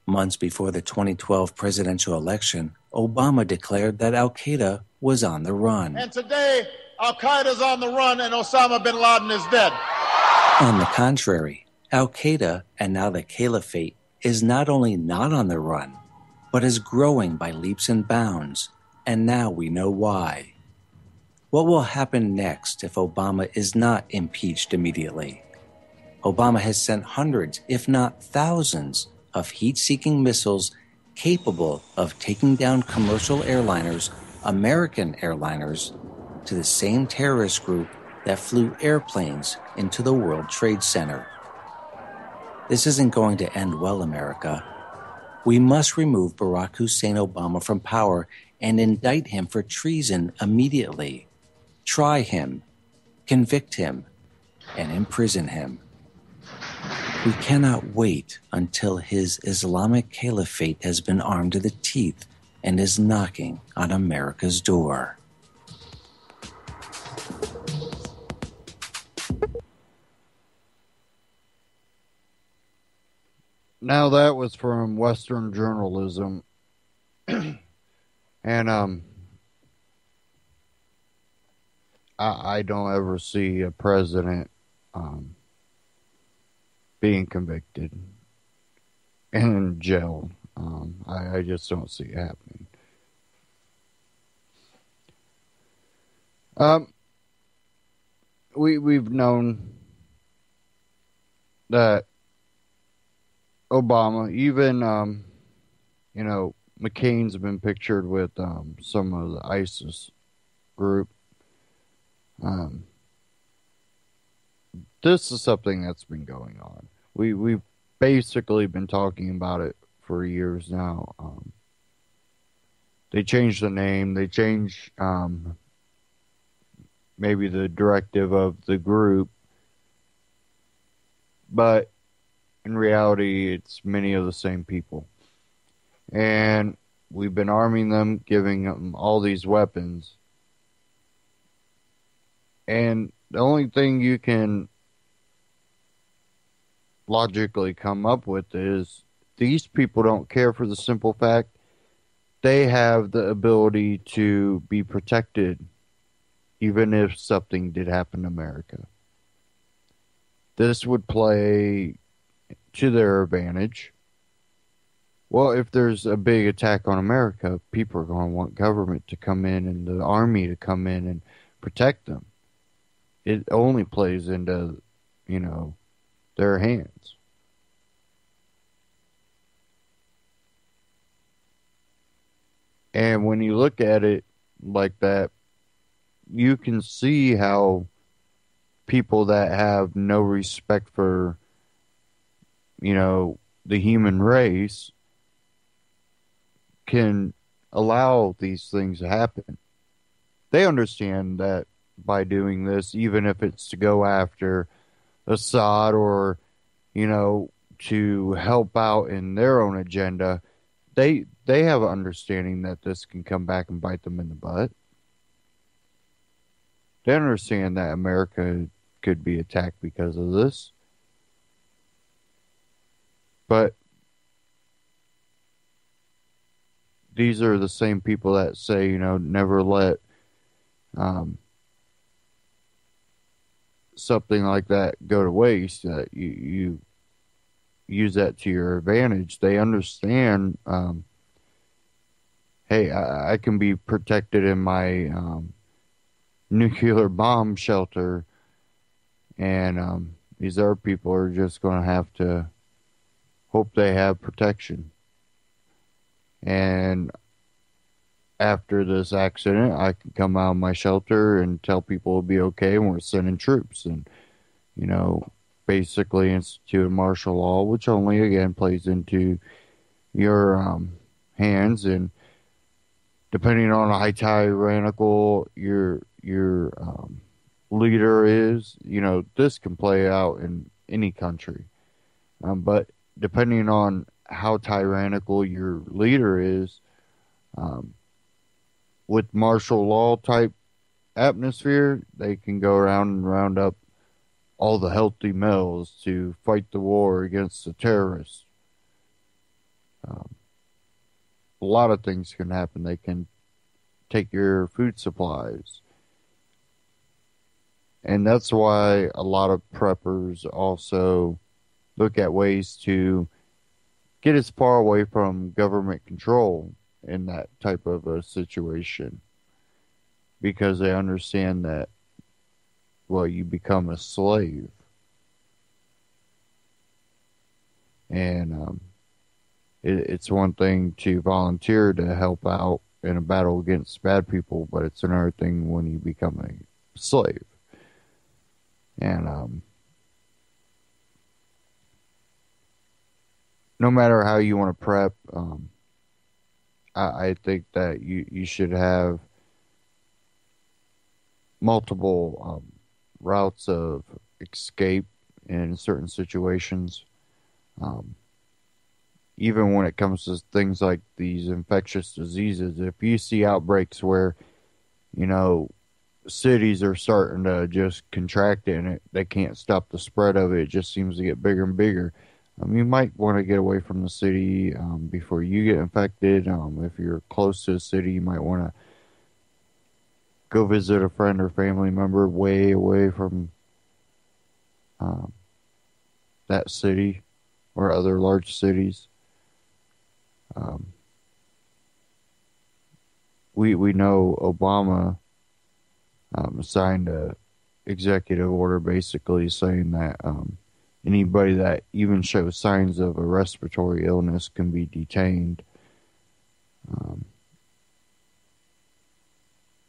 Months before the 2012 presidential election, Obama declared that al-Qaeda was on the run.
And today, al-Qaeda's on the run and Osama bin Laden is dead.
On the contrary, al-Qaeda, and now the Caliphate, is not only not on the run, but is growing by leaps and bounds, and now we know why. What will happen next if Obama is not impeached immediately? Obama has sent hundreds, if not thousands, of heat-seeking missiles capable of taking down commercial airliners, American airliners, to the same terrorist group that flew airplanes into the World Trade Center. This isn't going to end well, America. We must remove Barack Hussein Obama from power and indict him for treason immediately. Try him, convict him, and imprison him. We cannot wait until his Islamic Caliphate has been armed to the teeth and is knocking on America's door.
Now that was from Western journalism. And I don't ever see a president being convicted and in jail. I just don't see it happening. We've known that Obama, even McCain's been pictured with some of the ISIS group. This is something that's been going on. We've basically been talking about it for years now. They changed the name. They changed maybe the directive of the group. But in reality, it's many of the same people. And we've been arming them, giving them all these weapons. And the only thing you can logically come up with is these people don't care, for the simple fact they have the ability to be protected even if something did happen to America. This would play to their advantage. Well, if there's a big attack on America, people are going to want government to come in and the army to come in and protect them. It only plays into, their hands. And when you look at it like that, you can see how people that have no respect for, the human race can allow these things to happen. They understand that by doing this, even if it's to go after Assad or, to help out in their own agenda, they have an understanding that this can come back and bite them in the butt. They understand that America could be attacked because of this. But these are the same people that say, never let something like that go to waste, that you use that to your advantage. They understand, hey, I can be protected in my nuclear bomb shelter, and these other people are just going to have to hope they have protection. And after this accident, I can come out of my shelter and tell people it'll be okay, and we're sending troops, and basically institute martial law, which only again plays into your hands. And depending on how tyrannical your leader is, this can play out in any country. But depending on how tyrannical your leader is, with martial law type atmosphere, they can go around and round up all the healthy males to fight the war against the terrorists. A lot of things can happen. They can take your food supplies. And that's why a lot of preppers also look at ways to get as far away from government control in that type of a situation, because they understand that, well, you become a slave. And it's one thing to volunteer to help out in a battle against bad people, but it's another thing when you become a slave. And no matter how you want to prep, I think that you should have multiple routes of escape in certain situations. Even when it comes to things like these infectious diseases, if you see outbreaks where, cities are starting to just contract it and they can't stop the spread of it, it just seems to get bigger and bigger. You might want to get away from the city before you get infected. If you're close to the city, you might want to go visit a friend or family member way away from that city or other large cities. We know Obama signed a executive order basically saying that anybody that even shows signs of a respiratory illness can be detained.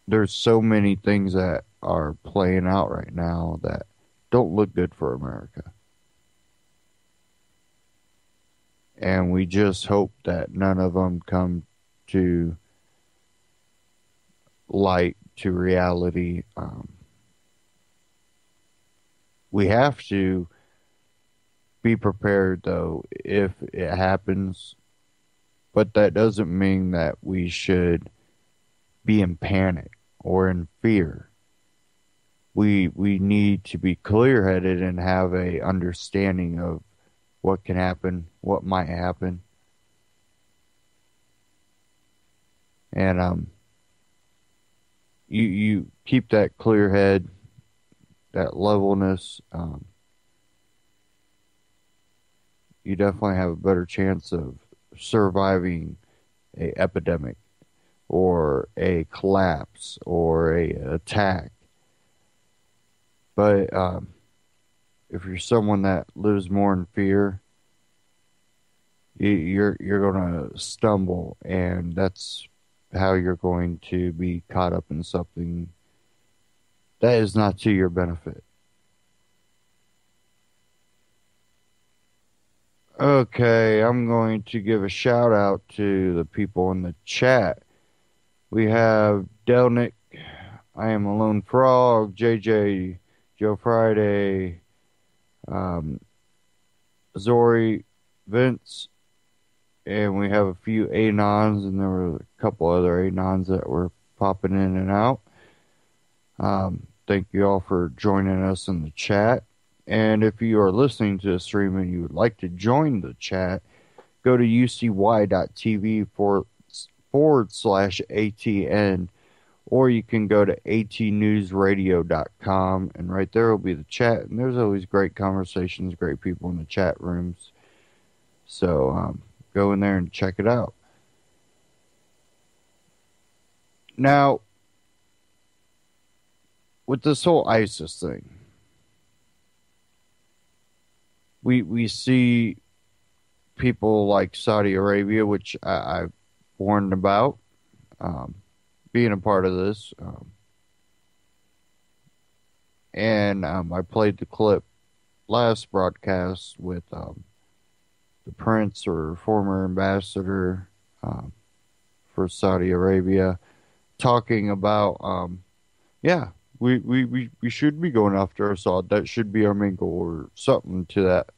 There's so many things that are playing out right now that don't look good for America. And we just hope that none of them come to light, to reality. We have to be prepared, though, if it happens. But that doesn't mean that we should be in panic or in fear. We need to be clear-headed and have a understanding of what can happen, what might happen. And you keep that clear head, that levelness, you definitely have a better chance of surviving a epidemic or a collapse or a attack. But if you're someone that lives more in fear, you're going to stumble, and that's how you're going to be caught up in something that is not to your benefit. Okay, I'm going to give a shout out to the people in the chat. We have Delnick, I Am a Lone Frog, JJ, Joe Friday, Zori, Vince, and we have a few Anons, and there were a couple other Anons that were popping in and out. Thank you all for joining us in the chat. And if you are listening to the stream and you would like to join the chat, go to ucy.tv/ATN, or you can go to atnewsradio.com, and right there will be the chat. And there's always great conversations, great people in the chat rooms. So go in there and check it out. Now, with this whole ISIS thing, we see people like Saudi Arabia, which I've warned about, being a part of this. And I played the clip last broadcast with the prince or former ambassador for Saudi Arabia talking about, we should be going after Assad. That should be our main goal, or something to that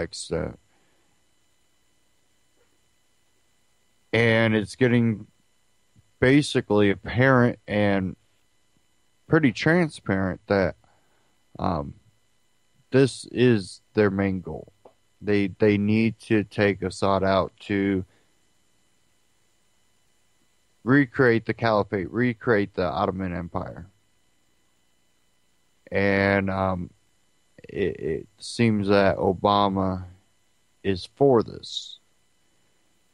extent. And it's getting basically apparent and pretty transparent that this is their main goal. They need to take Assad out to recreate the caliphate, recreate the Ottoman Empire. And it seems that Obama is for this,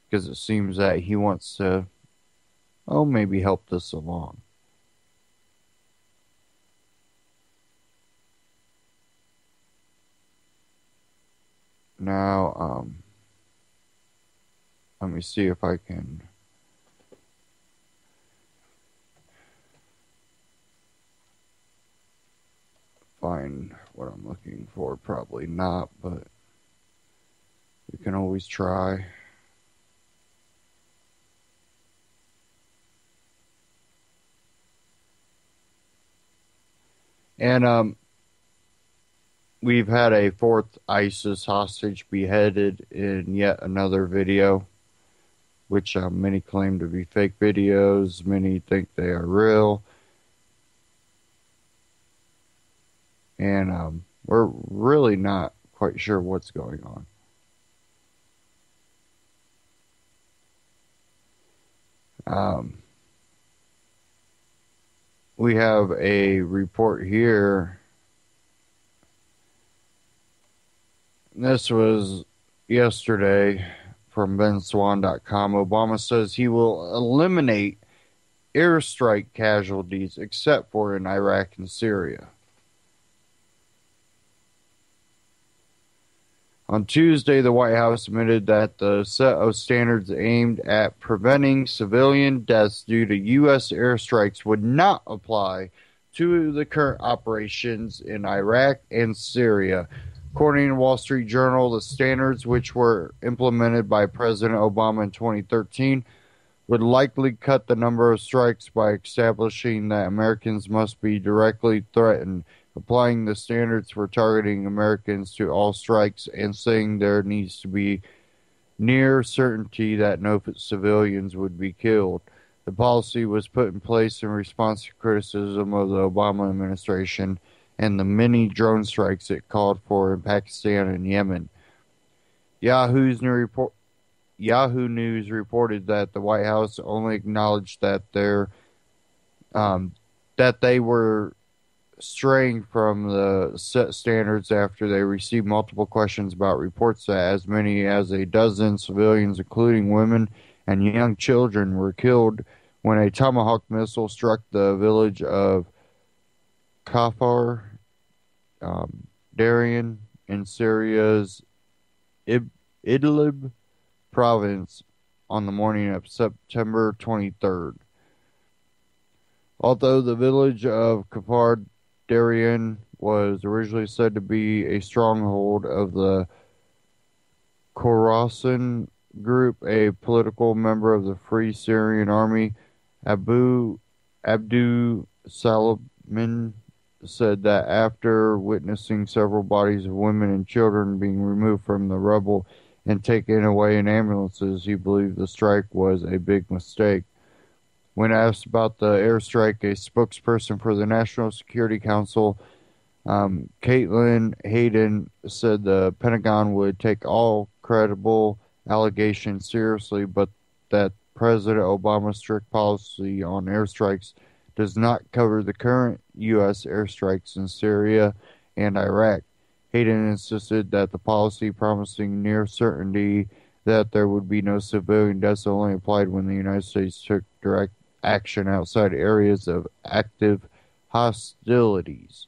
because it seems that he wants to, maybe help this along. Now, let me see if I can find what I'm looking for. Probably not, but we can always try. And we've had a fourth ISIS hostage beheaded in yet another video, which many claim to be fake videos. Many think they are real. And we're really not quite sure what's going on. We have a report here. This was yesterday from benswan.com. Obama says he will eliminate airstrike casualties except for in Iraq and Syria. On Tuesday, the White House admitted that the set of standards aimed at preventing civilian deaths due to U.S. airstrikes would not apply to the current operations in Iraq and Syria. According to Wall Street Journal, the standards, which were implemented by President Obama in 2013, would likely cut the number of strikes by establishing that Americans must be directly threatened, applying the standards for targeting Americans to all strikes, and saying there needs to be near certainty that no civilians would be killed. The policy was put in place in response to criticism of the Obama administration and the many drone strikes it called for in Pakistan and Yemen. Yahoo's new report Yahoo News reported that the White House only acknowledged that that they were straying from the set standards after they received multiple questions about reports that as many as a dozen civilians, including women and young children, were killed when a Tomahawk missile struck the village of Kafar, Darien, in Syria's Idlib province on the morning of September 23rd. Although the village of Kafar Darien was originally said to be a stronghold of the Khorasan group, a political member of the Free Syrian Army, Abdu Salman said that after witnessing several bodies of women and children being removed from the rubble and taken away in ambulances, he believed the strike was a big mistake. When asked about the airstrike, a spokesperson for the National Security Council, Caitlin Hayden, said the Pentagon would take all credible allegations seriously, but that President Obama's strict policy on airstrikes does not cover the current U.S. airstrikes in Syria and Iraq. Hayden insisted that the policy promising near certainty that there would be no civilian deaths only applied when the United States took direct action outside areas of active hostilities,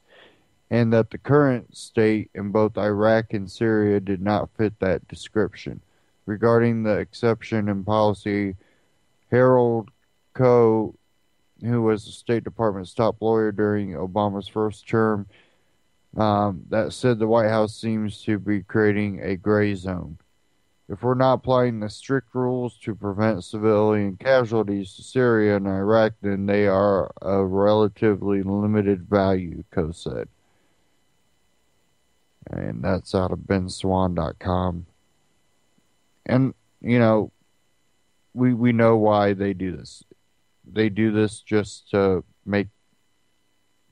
and that the current state in both Iraq and Syria did not fit that description. Regarding the exception in policy, Harold Koh, who was the State Department's top lawyer during Obama's first term, that said the White House seems to be creating a gray zone. If we're not applying the strict rules to prevent civilian casualties to Syria and Iraq, then they are of relatively limited value, Koh said. And that's out of benswan.com. And, you know, we know why they do this. They do this just to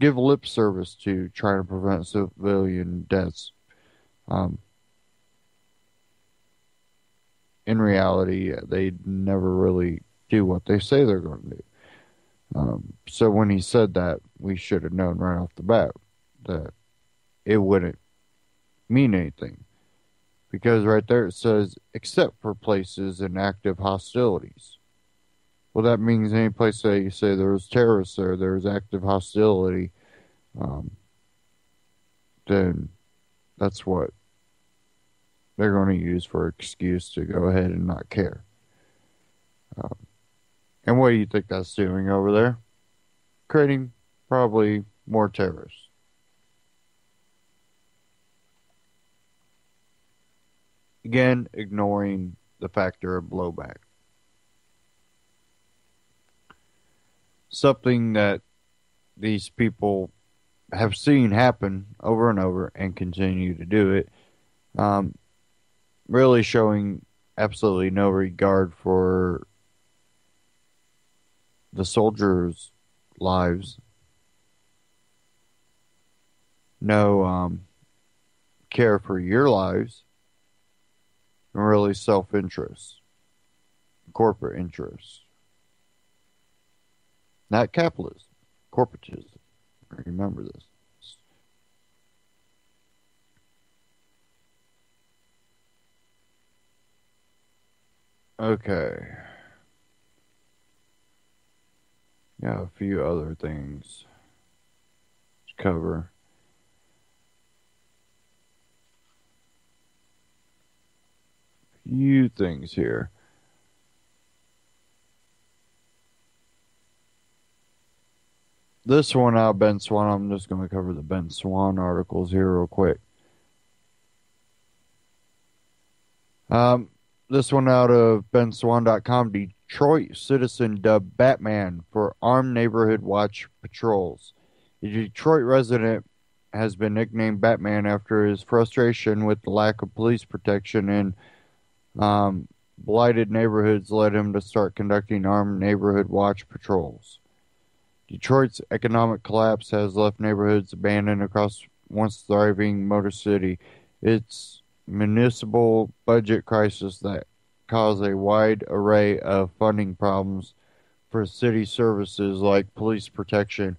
give lip service to trying to prevent civilian deaths. In reality, they never really do what they say they're going to do. So when he said that, we should have known right off the bat that it wouldn't mean anything. Because right there it says, except for places in active hostilities. Well, that means any place that you say there's terrorists there's active hostility, then that's what they're going to use for excuse to go ahead and not care. And what do you think that's doing over there? Creating probably more terrorists. Again, ignoring the factor of blowback. Something that these people have seen happen over and over and continue to do it. Really showing absolutely no regard for the soldiers' lives. No care for your lives. And really self-interest. Corporate interests. Not capitalism. Corporatism. Remember this. Okay. Yeah, a few other things to cover. Few things here. This one out of Ben Swan, I'm just going to cover the Ben Swan articles here real quick. This one out of benswan.com. Detroit citizen dubbed Batman for armed neighborhood watch patrols. A Detroit resident has been nicknamed Batman after his frustration with the lack of police protection in blighted neighborhoods led him to start conducting armed neighborhood watch patrols. Detroit's economic collapse has left neighborhoods abandoned across once thriving Motor City. Its municipal budget crisis that cause a wide array of funding problems for city services like police protection,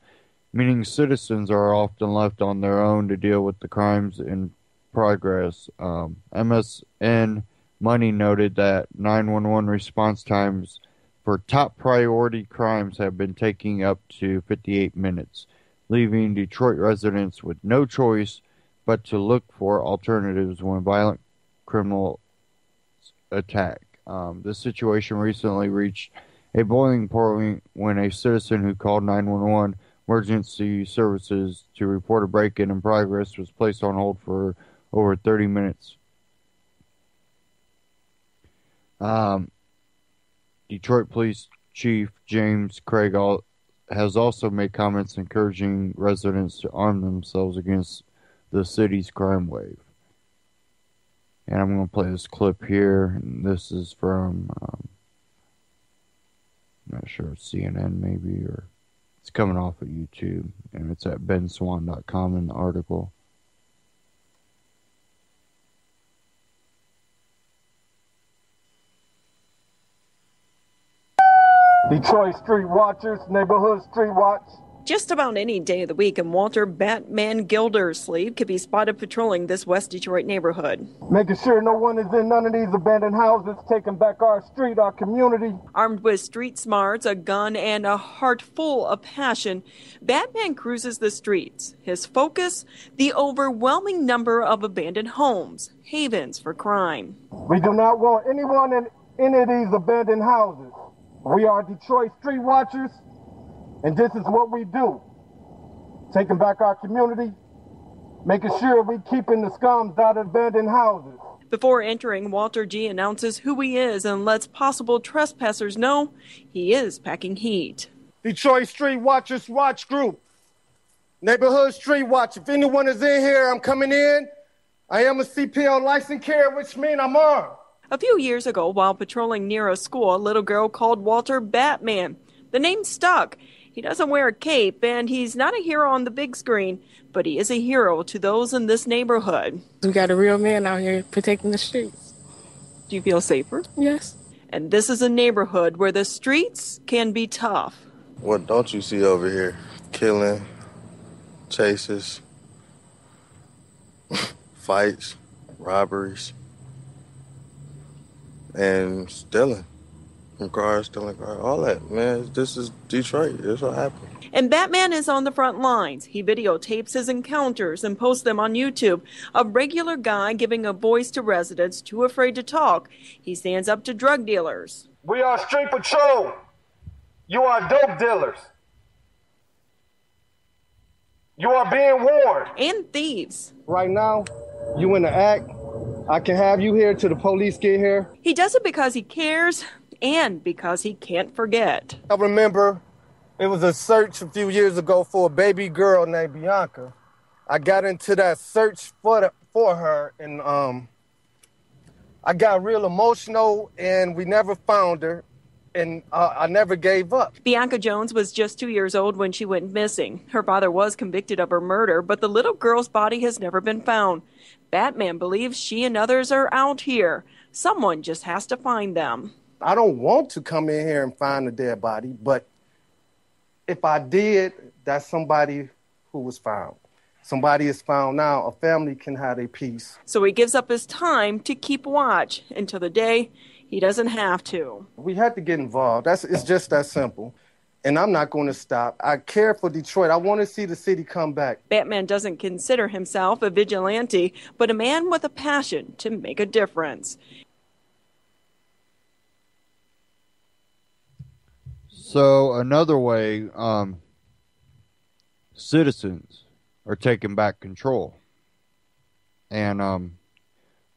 meaning citizens are often left on their own to deal with the crimes in progress. MSN Money noted that 911 response times for top priority crimes have been taking up to 58 minutes, leaving Detroit residents with no choice but to look for alternatives when violent criminals attack. This situation recently reached a boiling point when a citizen who called 911 emergency services to report a break-in in progress was placed on hold for over 30 minutes. Detroit Police Chief James Craig has also made comments encouraging residents to arm themselves against the city's crime wave. And I'm going to play this clip here. And this is from, I'm not sure, CNN maybe, or it's coming off of YouTube. And it's at benswan.com in the article.
Detroit Street Watchers, Neighborhood Street Watch.
Just about any day of the week, and Walter Batman Gildersleeve could be spotted patrolling this West Detroit neighborhood.
Making sure no one is in none of these abandoned houses, taking back our street, our community.
Armed with street smarts, a gun, and a heart full of passion, Batman cruises the streets. His focus, the overwhelming number of abandoned homes, havens for crime.
We do not want anyone in any of these abandoned houses. We are Detroit Street Watchers, and this is what we do. Taking back our community, making sure we keeping the scums out of abandoned houses.
Before entering, Walter G. announces who he is and lets possible trespassers know he is packing heat.
Detroit Street Watchers Watch Group. Neighborhood Street Watch. If anyone is in here, I'm coming in. I am a CPL license carrier, which means I'm armed.
A few years ago, while patrolling near a school, a little girl called Walter Batman. The name stuck. He doesn't wear a cape, and he's not a hero on the big screen, but he is a hero to those in this neighborhood.
We got a real man out here protecting the streets.
Do you feel safer?
Yes.
And this is a neighborhood where the streets can be tough.
What don't you see over here? Killing, chases, fights, robberies, and stealing. Cars, stealing cars, all that, man. This is Detroit. This what happened.
And Batman is on the front lines. He videotapes his encounters and posts them on YouTube. A regular guy giving a voice to residents too afraid to talk. He stands up to drug dealers.
We are street patrol. You are dope dealers. You are being warned.
And thieves.
Right now, you in the act. I can have you here till the police get here.
He does it because he cares and because he can't forget.
I remember it was a search a few years ago for a baby girl named Bianca. I got into that search for her, and I got real emotional, and we never found her, and I never gave up.
Bianca Jones was just 2 years old when she went missing. Her father was convicted of her murder, but the little girl's body has never been found. Batman believes she and others are out here. Someone just has to find them.
I don't want to come in here and find a dead body, but if I did, that's somebody who was found. Somebody is found now. A family can have a peace.
So he gives up his time to keep watch until the day he doesn't have to.
We had to get involved. It's just that simple. And I'm not going to stop. I care for Detroit. I want to see the city come back.
Batman doesn't consider himself a vigilante, but a man with a passion to make a difference.
So another way citizens are taking back control. And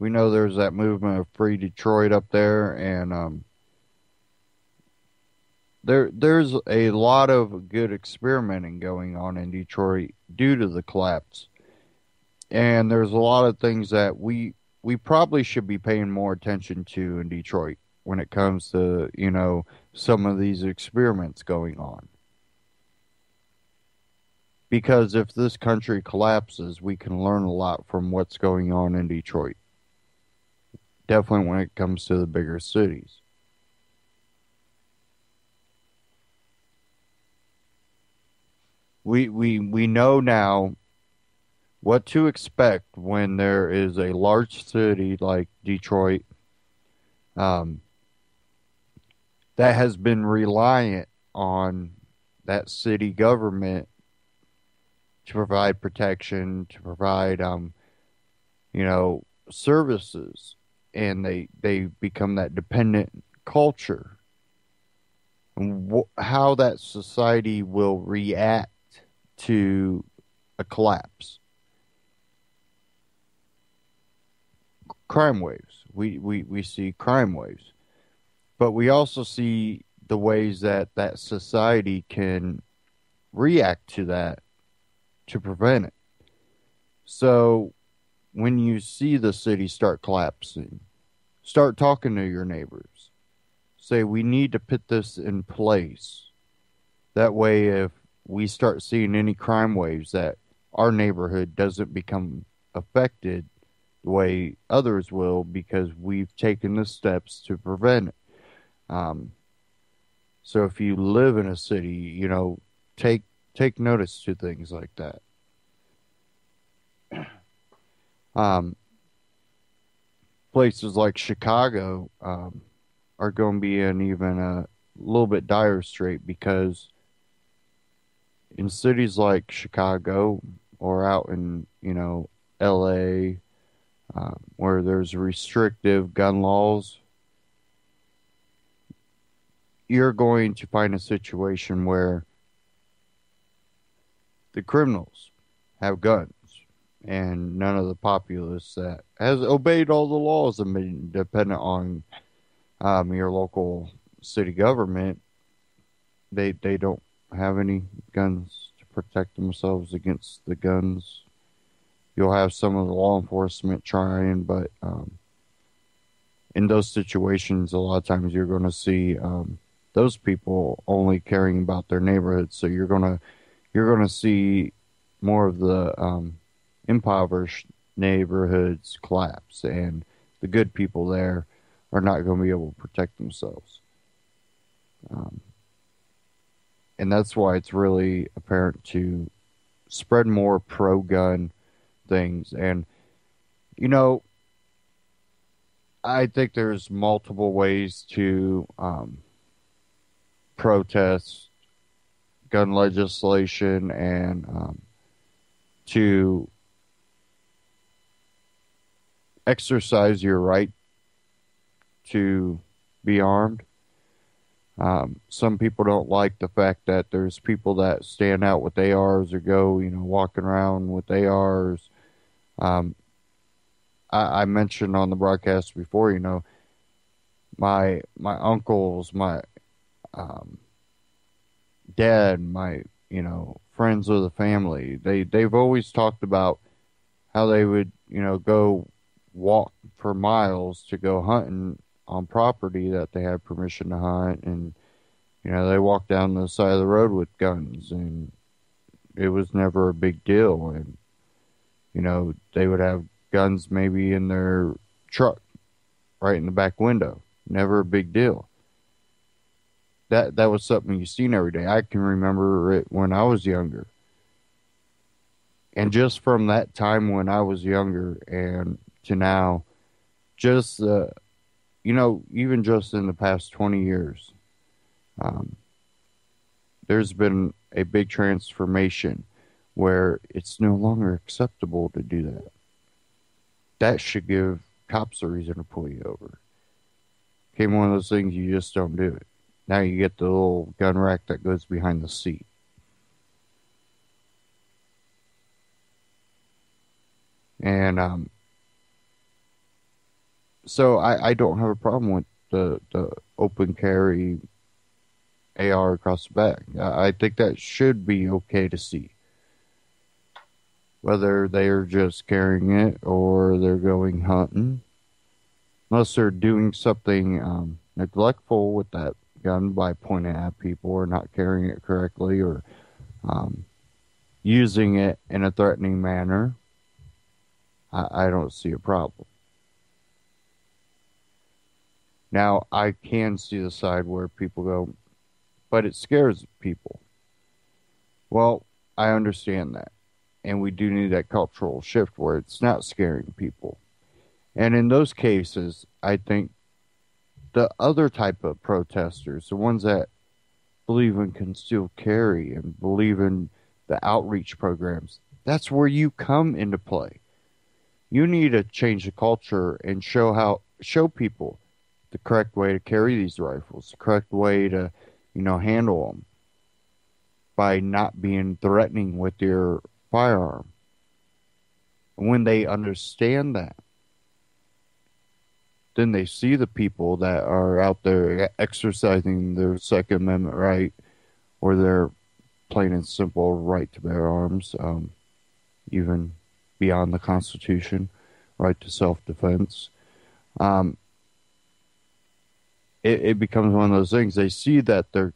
we know there's that movement of Free Detroit up there, and there's a lot of good experimenting going on in Detroit due to the collapse. And there's a lot of things that we probably should be paying more attention to in Detroit when it comes to, some of these experiments going on. Because if this country collapses, we can learn a lot from what's going on in Detroit. Definitely when it comes to the bigger cities. We know now what to expect when there is a large city like Detroit um, that has been reliant on that city government to provide protection, to provide services, and they become that dependent culture. And how that society will react to a collapse. Crime waves. We see crime waves. But we also see the ways that that society can react to that to prevent it. So when you see the city start collapsing, start talking to your neighbors. Say, we need to put this in place. That way, if we start seeing any crime waves, that our neighborhood doesn't become affected the way others will because we've taken the steps to prevent it. So if you live in a city, take notice to things like that. Places like Chicago are going to be in even a little bit dire strait because in cities like Chicago or out in L.A. Where there's restrictive gun laws, you're going to find a situation where the criminals have guns and none of the populace that has obeyed all the laws and been dependent on your local city government, they don't have any guns to protect themselves against the guns. You'll have some of the law enforcement trying, but in those situations, a lot of times you're going to see those people only caring about their neighborhood. So you're gonna see more of the impoverished neighborhoods collapse, and the good people there are not going to be able to protect themselves. And that's why it's really apparent to spread more pro-gun things. And I think there's multiple ways to protest gun legislation and to exercise your right to be armed. Some people don't like the fact that there's people that stand out with ARs or go, walking around with ARs. I mentioned on the broadcast before, my uncles, my dad, my friends of the family, they've always talked about how they would go walk for miles to go hunting on property that they had permission to hunt, and they walked down the side of the road with guns, and it was never a big deal. And they would have guns maybe in their truck right in the back window, never a big deal. That was something you seen every day. I can remember it when I was younger. And just from that time when I was younger and to now, just, even just in the past 20 years, there's been a big transformation where it's no longer acceptable to do that. That should give cops a reason to pull you over. Became one of those things you just don't do it. Now you get the little gun rack that goes behind the seat. And so I don't have a problem with the open carry AR across the back. I think that should be okay to see. Whether they're just carrying it or they're going hunting. Unless they're doing something neglectful with that gun by pointing at people or not carrying it correctly or using it in a threatening manner, I don't see a problem. Now, I can see the side where people go, but it scares people. Well, I understand that. And we do need that cultural shift where it's not scaring people. And in those cases, I think the other type of protesters, the ones that believe in concealed carry and believe in the outreach programs, that's where you come into play. You need to change the culture and show people the correct way to carry these rifles, the correct way to, handle them by not being threatening with your firearm. And when they understand that, then they see the people that are out there exercising their Second Amendment right or their plain and simple right to bear arms, even beyond the Constitution, right to self-defense. It becomes one of those things. They see that they're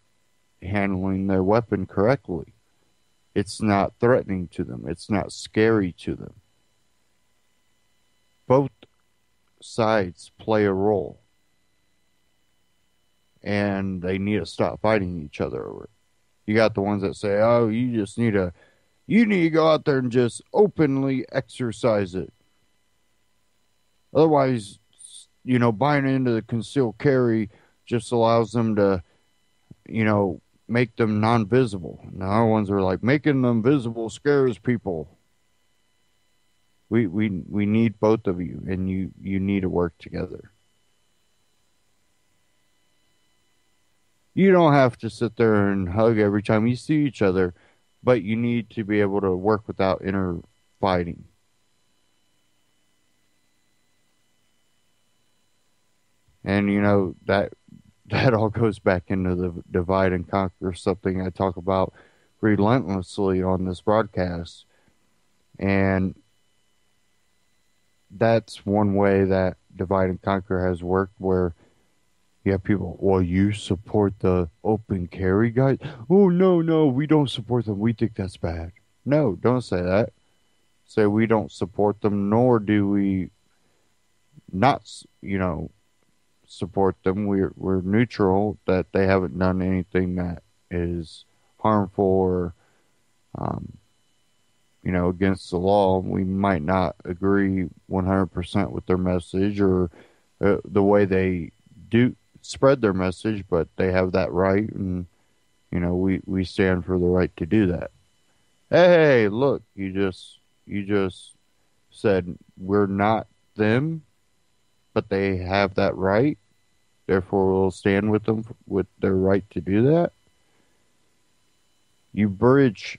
handling their weapon correctly. It's not threatening to them. It's not scary to them. Both sides play a role. And they need to stop fighting each other over it. You got the ones that say, oh, you need to go out there and just openly exercise it. Otherwise, buying into the concealed carry just allows them to, make them non-visible. And the other ones are like, making them visible scares people. We need both of you, and you need to work together. You don't have to sit there and hug every time you see each other, but you need to be able to work without inner fighting. And that all goes back into the divide and conquer, something I talk about relentlessly on this broadcast. And that's one way that divide and conquer has worked, where you have people, well, you support the open carry guys? Oh, no, we don't support them. We think that's bad. No, don't say that. Say we don't support them, nor do we not, support them. We're neutral, that they haven't done anything that is harmful or, against the law. We might not agree 100% with their message or the way they do spread their message, but they have that right, and we stand for the right to do that. Hey, look, you just said we're not them, but they have that right, therefore we'll stand with them with their right to do that. You bridge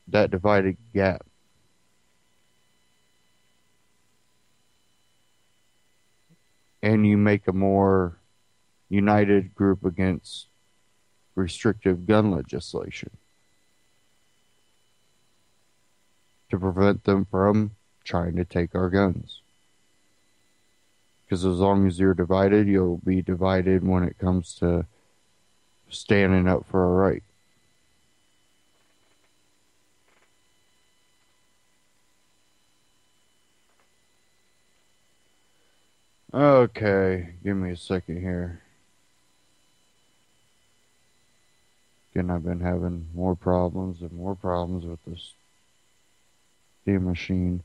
that divided gap. And you make a more united group against restrictive gun legislation to prevent them from trying to take our guns. Because as long as you're divided, you'll be divided when it comes to standing up for our right. Okay, give me a second here. Again, I've been having more problems with this Steam machine.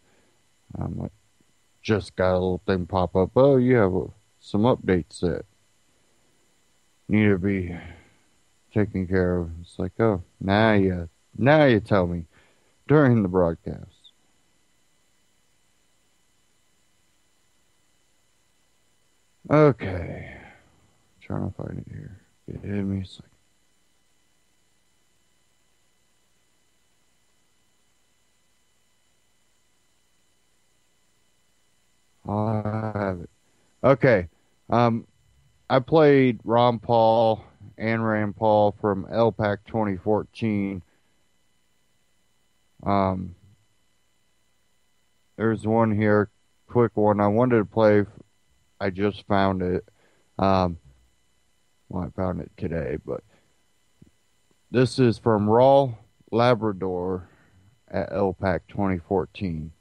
Just got a little thing pop up. Oh, you have some updates that need to be taken care of. It's like, oh, now you tell me during the broadcast. Okay, trying to find it here. Give me a second. I have it. Okay. I played Ron Paul and Rand Paul from LPAC 2014. There's one here, quick one. I wanted to play. I just found it. I found it today, but this is from Raw Labrador at LPAC 2014.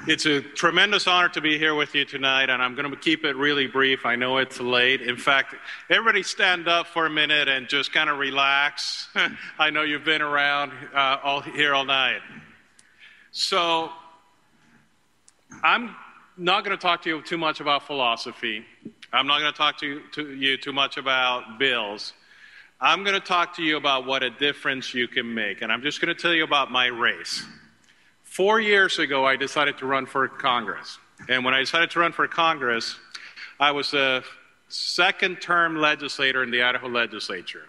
It's a tremendous honor to be here with you tonight, and I'm going to keep it really brief. I know it's late. In fact, everybody stand up for a minute and just kind of relax. I know you've been around all night. So I'm not going to talk to you too much about philosophy. I'm not going to talk to you too much about bills. I'm going to talk to you about what a difference you can make, and I'm just going to tell you about my race. 4 years ago, I decided to run for Congress. And when I decided to run for Congress, I was a second-term legislator in the Idaho legislature.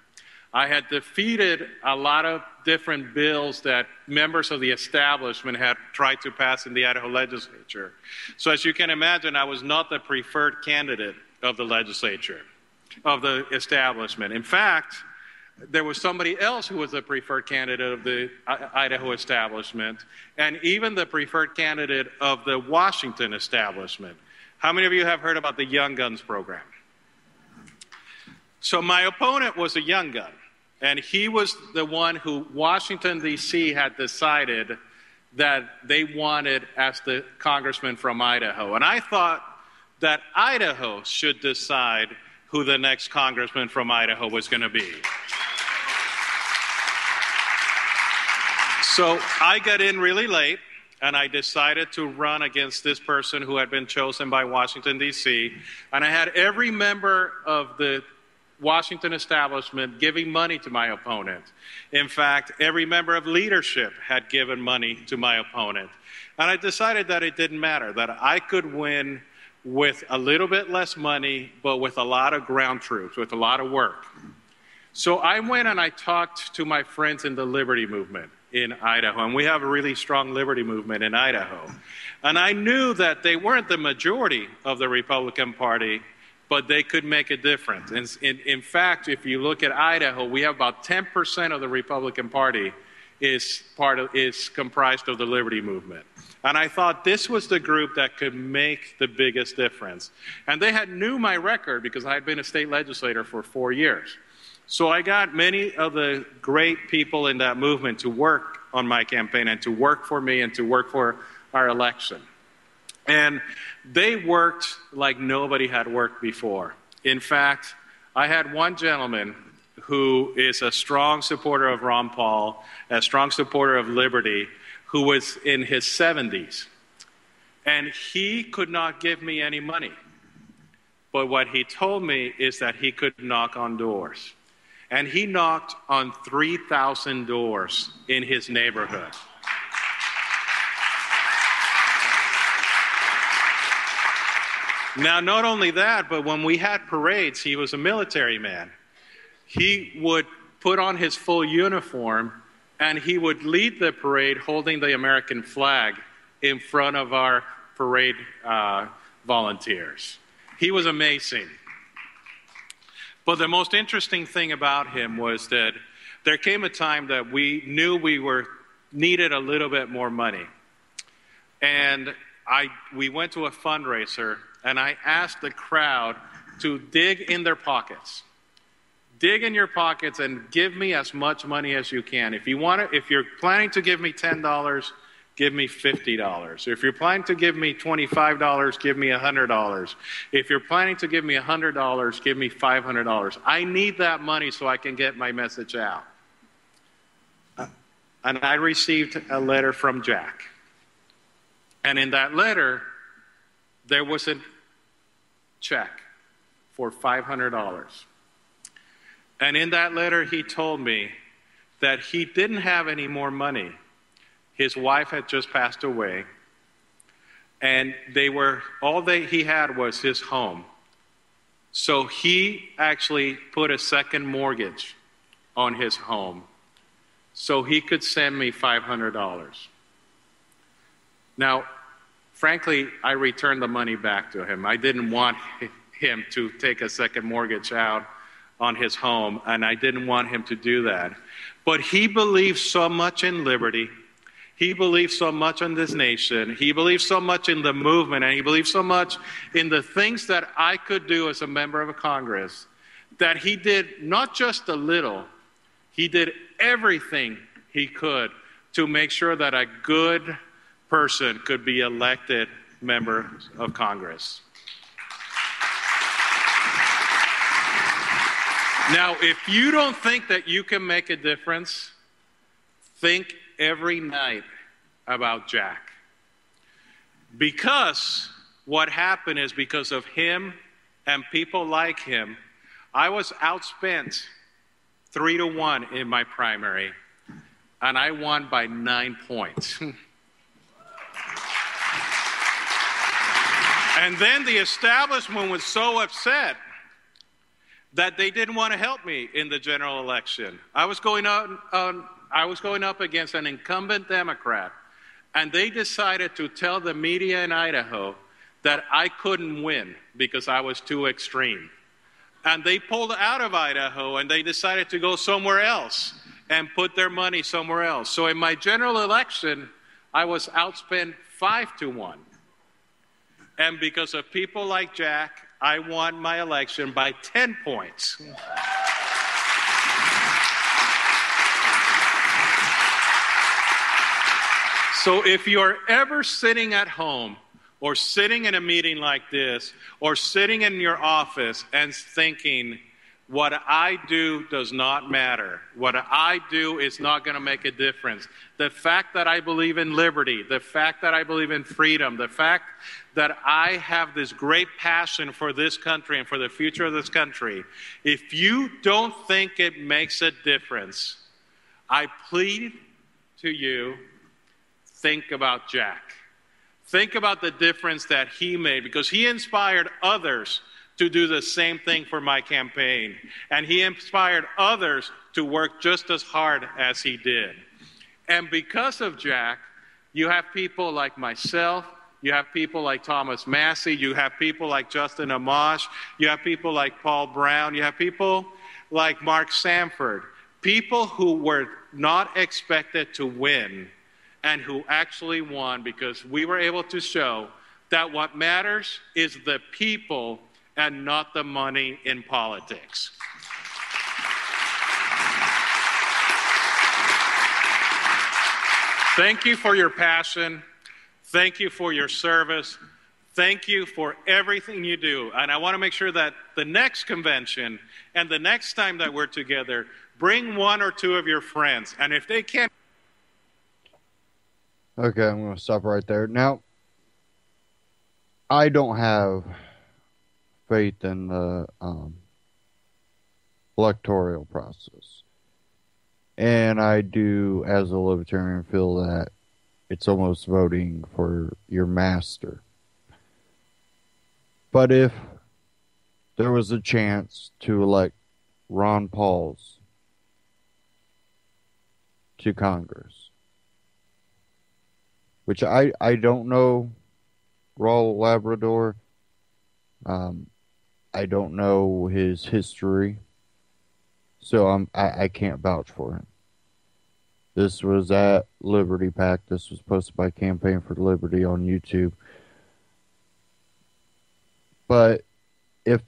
I had defeated a lot of different bills that members of the establishment had tried to pass in the Idaho legislature. So as you can imagine, I was not the preferred candidate of the legislature, of the establishment. In fact, there was somebody else who was the preferred candidate of the Idaho establishment, and even the preferred candidate of the Washington establishment. How many of you have heard about the Young Guns program? So my opponent was a young gun, and he was the one who Washington, D.C. had decided that they wanted as the congressman from Idaho. And I thought that Idaho should decide who the next congressman from Idaho was going to be. So I got in really late, and I decided to run against this person who had been chosen by Washington, D.C., and I had every member of the Washington establishment giving money to my opponent. In fact, every member of leadership had given money to my opponent. And I decided that it didn't matter, that I could win with a little bit less money, but with a lot of ground troops, with a lot of work. So I went and I talked to my friends in the Liberty Movement in Idaho, and we have a really strong Liberty Movement in Idaho. And I knew that they weren't the majority of the Republican Party, but they could make a difference. And in fact, if you look at Idaho, we have about 10% of the Republican Party is comprised of the Liberty Movement. And I thought this was the group that could make the biggest difference. And they knew my record because I had been a state legislator for 4 years. So I got many of the great people in that movement to work on my campaign and to work for me and to work for our election. And they worked like nobody had worked before. In fact, I had one gentleman who is a strong supporter of Ron Paul, a strong supporter of liberty, who was in his 70s. And he could not give me any money. But what he told me is that he could knock on doors. And he knocked on 3,000 doors in his neighborhood. Now, not only that, but when we had parades, he was a military man. He would put on his full uniform, and he would lead the parade holding the American flag in front of our parade volunteers. He was amazing. But the most interesting thing about him was that there came a time that we knew we needed a little bit more money. And we went to a fundraiser, and I asked the crowd to dig in their pockets. Dig in your pockets and give me as much money as you can. If you're planning to give me $10, give me $50. If you're planning to give me $25, give me $100. If you're planning to give me $100, give me $500. I need that money so I can get my message out. And I received a letter from Jack. And in that letter, there was a check for $500. And in that letter, he told me that he didn't have any more money. His wife had just passed away, and all he had was his home. So he actually put a second mortgage on his home so he could send me $500. Now, frankly, I returned the money back to him. I didn't want him to take a second mortgage out on his home, and I didn't want him to do that. But he believed so much in liberty. He believed so much in this nation. He believed so much in the movement, and he believed so much in the things that I could do as a member of Congress that he did not just a little, he did everything he could to make sure that a good person could be elected member of Congress. Now, if you don't think that you can make a difference, think every night about Jack. Because what happened is because of him and people like him, I was outspent 3-1 in my primary, and I won by 9 points. And then the establishment was so upset that they didn't want to help me in the general election. I was going up against an incumbent Democrat, and they decided to tell the media in Idaho that I couldn't win because I was too extreme. And they pulled out of Idaho, and they decided to go somewhere else and put their money somewhere else. So in my general election, I was outspent 5-1. And because of people like Jack, I won my election by 10 points. So if you're ever sitting at home or sitting in a meeting like this or sitting in your office and thinking, what I do does not matter. What I do is not going to make a difference. The fact that I believe in liberty, the fact that I believe in freedom, the fact that I have this great passion for this country and for the future of this country, if you don't think it makes a difference, I plead to you, think about Jack. Think about the difference that he made, because he inspired others to do the same thing for my campaign. And he inspired others to work just as hard as he did. And because of Jack, you have people like myself, you have people like Thomas Massey, you have people like Justin Amash, you have people like Paul Brown, you have people like Mark Sanford, people who were not expected to win and who actually won because we were able to show that what matters is the people and not the money in politics. Thank you for your passion. Thank you for your service. Thank you for everything you do. And I want to make sure that the next convention and the next time that we're together, bring one or two of your friends. And if they can't...
Okay, I'm going to stop right there. Now, I don't have faith in the electoral process. And I do, as a libertarian, feel that it's almost voting for your master. But if there was a chance to elect Ron Pauls to Congress, which I don't know Raul Labrador, I don't know his history, so I can't vouch for him. This was at Liberty PAC. This was posted by Campaign for Liberty on YouTube. But if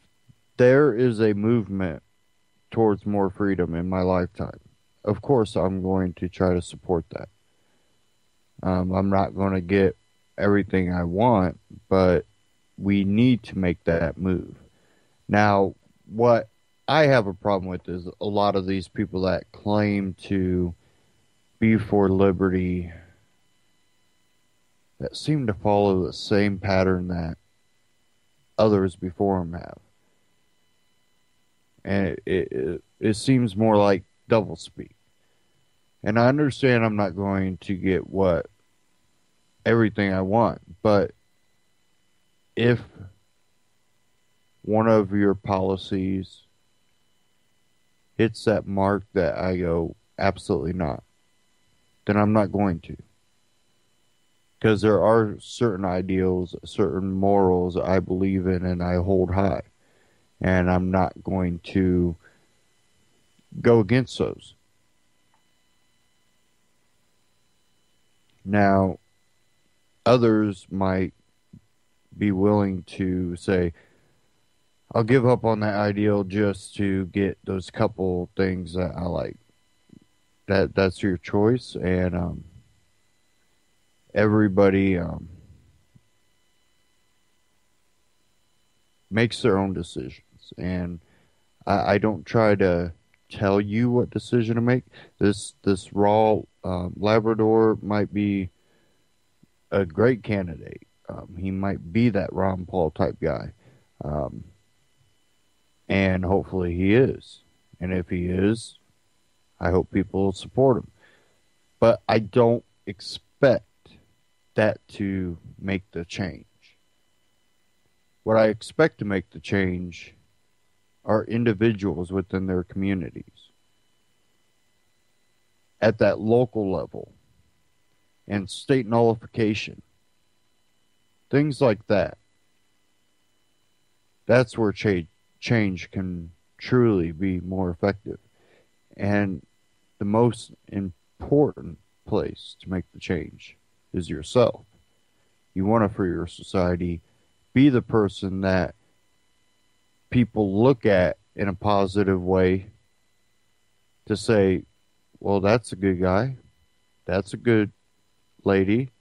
there is a movement towards more freedom in my lifetime, of course I'm going to try to support that. I'm not going to get everything I want, but we need to make that move. Now, what I have a problem with is a lot of these people that claim to be for liberty that seem to follow the same pattern that others before them have. And it seems more like doublespeak. And I understand I'm not going to get everything I want, but if one of your policies hits that mark that I go, absolutely not, then I'm not going to. Because there are certain ideals, certain morals I believe in and I hold high. And I'm not going to go against those. Now, others might be willing to say, I'll give up on that ideal just to get those couple things that I like. That's your choice, and everybody makes their own decisions, and I don't try to tell you what decision to make. This raw Labrador might be a great candidate. He might be that Ron Paul type guy, and hopefully he is. And if he is, I hope people will support him. But I don't expect that to make the change. What I expect to make the change are individuals within their communities at that local level and state nullification. Things like that. That's where change can truly be more effective. And the most important place to make the change is yourself. You want to free your society. Be the person that people look at in a positive way to say, well, that's a good guy. That's a good lady.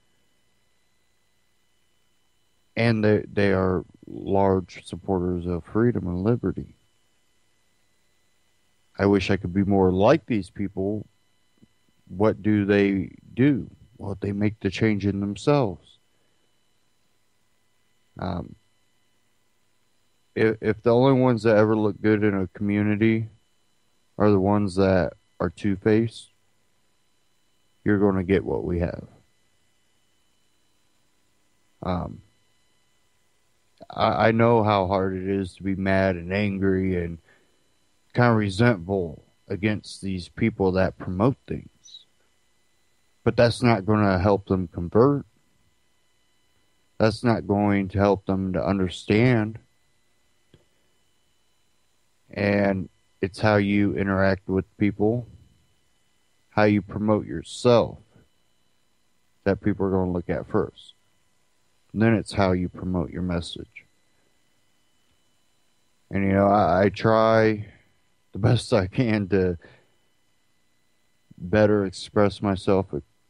And they are large supporters of freedom and liberty. I wish I could be more like these people. What do they do? Well, they make the change in themselves. If the only ones that ever look good in a community are the ones that are two-faced, you're going to get what we have. I know how hard it is to be mad and angry and kind of resentful against these people that promote things. But that's not going to help them convert. That's not going to help them to understand. And it's how you interact with people, how you promote yourself, that people are going to look at first. And then it's how you promote your message. And, you know, I try the best I can to better express myself,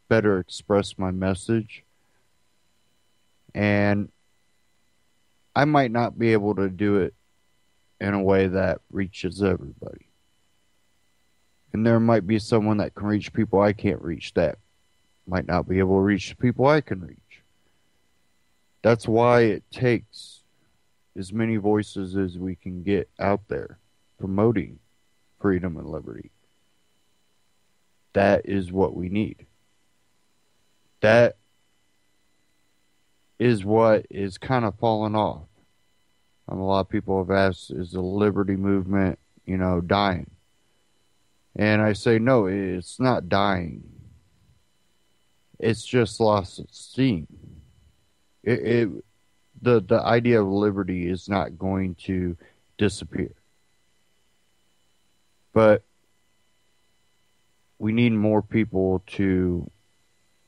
better express my message. And I might not be able to do it in a way that reaches everybody. And there might be someone that can reach people I can't reach that might not be able to reach people I can reach. That's why it takes as many voices as we can get out there promoting freedom and liberty. That is what we need. That is what is kind of falling off. A lot of people have asked, is the liberty movement, dying? And I say, no, it's not dying. It's just lost its steam. The idea of liberty is not going to disappear. But we need more people to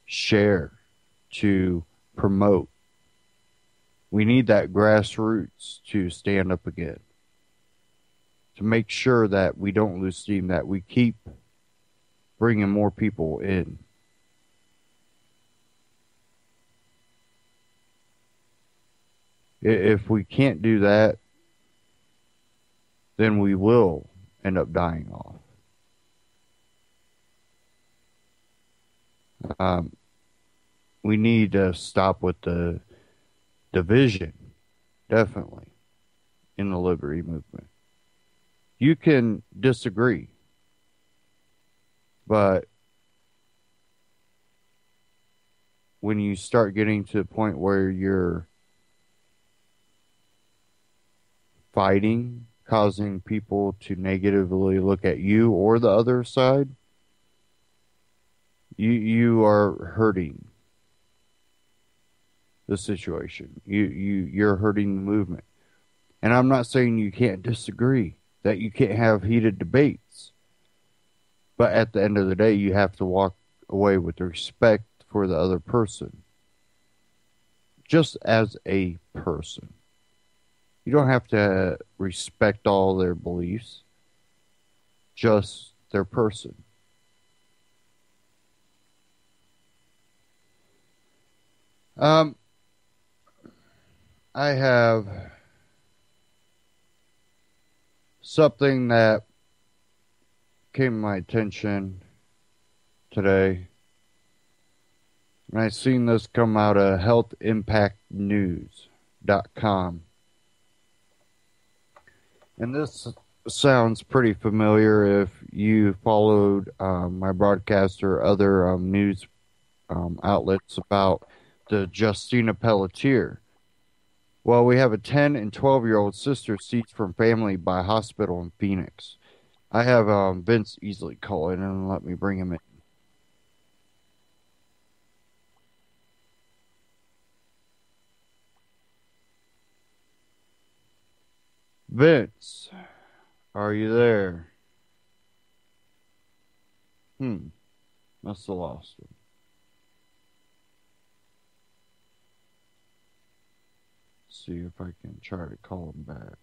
share, to promote. We need that grassroots to stand up again, to make sure that we don't lose steam, that we keep bringing more people in. If we can't do that, then we will end up dying off. We need to stop with the division, definitely, in the liberty movement. You can disagree, but when you start getting to the point where you're fighting, causing people to negatively look at you or the other side, you are hurting the situation. You're hurting the movement. And I'm not saying you can't disagree, that you can't have heated debates. But at the end of the day, you have to walk away with respect for the other person. Just as a person. You don't have to respect all their beliefs. Just their person. I have something that came to my attention today. And I seen this come out of healthimpactnews.com. And this sounds pretty familiar if you followed my broadcast or other news outlets about the Justina Pelletier. Well, we have a 10 and 12-year-old sister seized from family by hospital in Phoenix. I have Vince Easley call in and let me bring him in. Vince, are you there? Must have lost him. See if I can try to call him back.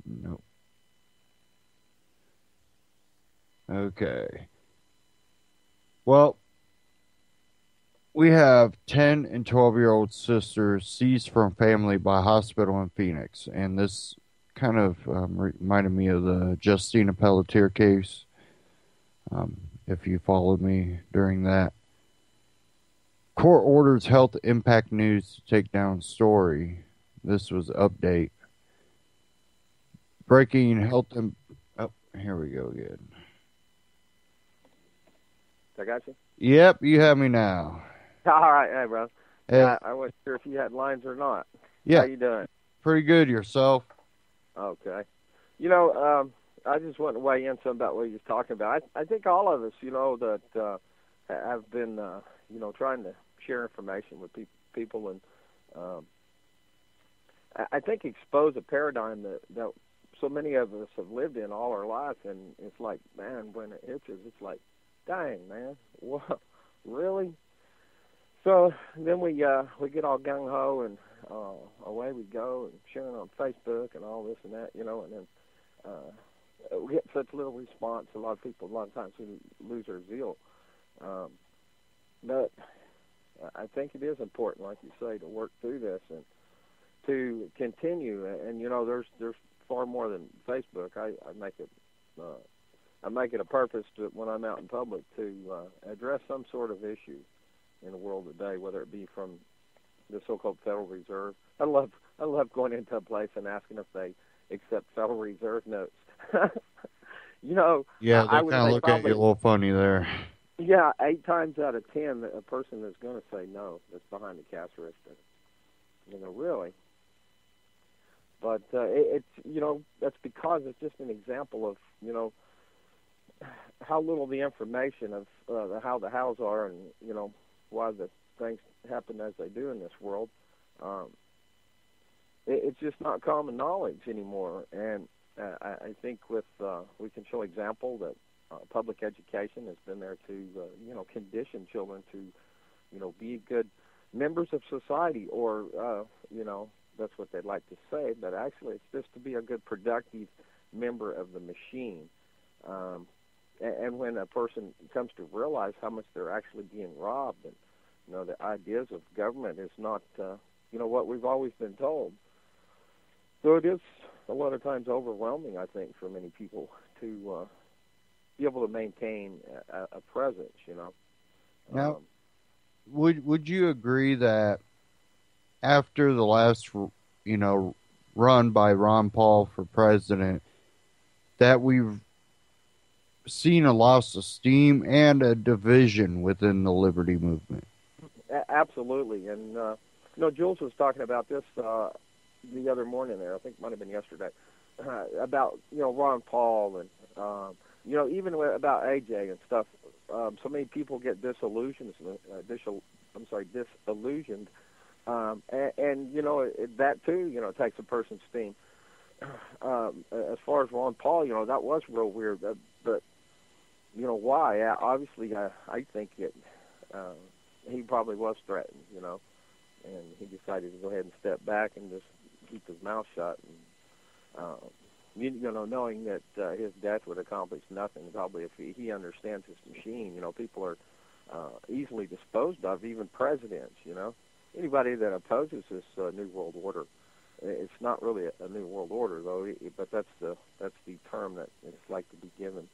Nope. Okay. Well, we have 10 and 12-year-old sisters seized from family by hospital in Phoenix. And this kind of reminded me of the Justina Pelletier case, if you followed me during that. Court orders Health Impact News to take down story. This was update. Breaking health... Oh, here we go again.
I got you?
Yep, you have me now.
All right, hey, bro.
Hey.
Yeah, I wasn't sure if you had lines or not.
Yeah.
How you doing?
Pretty good. Yourself?
Okay. You know, I just want to weigh in some about what you was talking about. I think all of us, you know, that have been, you know, trying to share information with people and I think expose a paradigm that so many of us have lived in all our lives, and it's like, man, when it hits us, it's like, dang, man, what, really? So then we get all gung ho and away we go and sharing on Facebook and all this and that, you know, and then we get such little response. A lot of people, a lot of times, we lose their zeal. But I think it is important, like you say, to work through this and to continue. And you know, there's far more than Facebook. I make it a purpose to, when I'm out in public, to address some sort of issue in the world today, whether it be from the so-called Federal Reserve. I love going into a place and asking if they accept Federal Reserve notes. You know,
yeah, they
I would
kind of look
probably,
at you a little funny there.
Yeah, 8 times out of 10, a person that's going to say no that's behind the cash register. You know, really. But it's, you know, that's because it's just an example of, you know, how little the information of how the hows are and, you know, why the things happen as they do in this world. It's just not common knowledge anymore. And I think with we can show example that public education has been there to, you know, condition children to, you know, be good members of society, or, you know, that's what they'd like to say, but actually it's just to be a good, productive member of the machine. And when a person comes to realize how much they're actually being robbed, and, you know, the ideas of government is not, you know, what we've always been told. So it is a lot of times overwhelming, I think, for many people to be able to maintain a presence, you know.
Now, would you agree that after the last, you know, run by Ron Paul for president, that we've seen a loss of steam and a division within the liberty movement?
Absolutely. And, you know, Jules was talking about this the other morning there, I think it might have been yesterday, about, you know, Ron Paul and, you know, even about AJ and stuff. So many people get disillusioned, and you know, that too, you know, takes a person's steam. As far as Ron Paul, you know, that was real weird, but you know why? Obviously, I think he probably was threatened, you know, and he decided to go ahead and step back and just keep his mouth shut, and you know, knowing that his death would accomplish nothing. Probably if he understands his machine, you know, people are easily disposed of, even presidents, Anybody that opposes this New World Order, it's not really a New World Order, though, but that's the term that it's like to be given.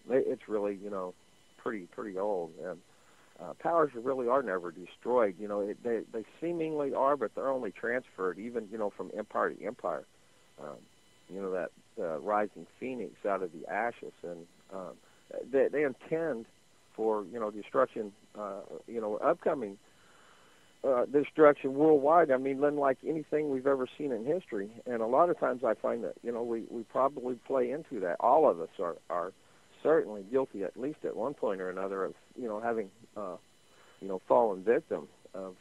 It's really, pretty old, and powers really are never destroyed. They seemingly are, but they're only transferred, even, from empire to empire. That rising phoenix out of the ashes, and they intend for, destruction, upcoming destruction worldwide. I mean, unlike anything we've ever seen in history. And a lot of times I find that, we probably play into that. All of us are certainly guilty, at least at one point or another, of, having, fallen victim of,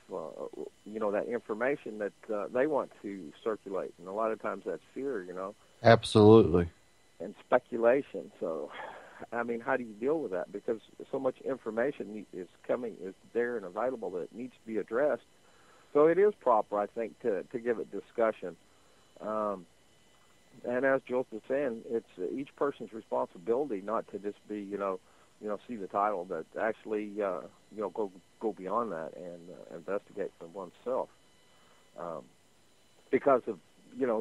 that information that they want to circulate. And a lot of times that's fear,
Absolutely.
and speculation. So, I mean, how do you deal with that? Because so much information is there and available that it needs to be addressed. So it is proper, I think, to give it discussion. And as Jules was saying, it's each person's responsibility not to just be, see the title, but actually, go beyond that and investigate for oneself. Because of,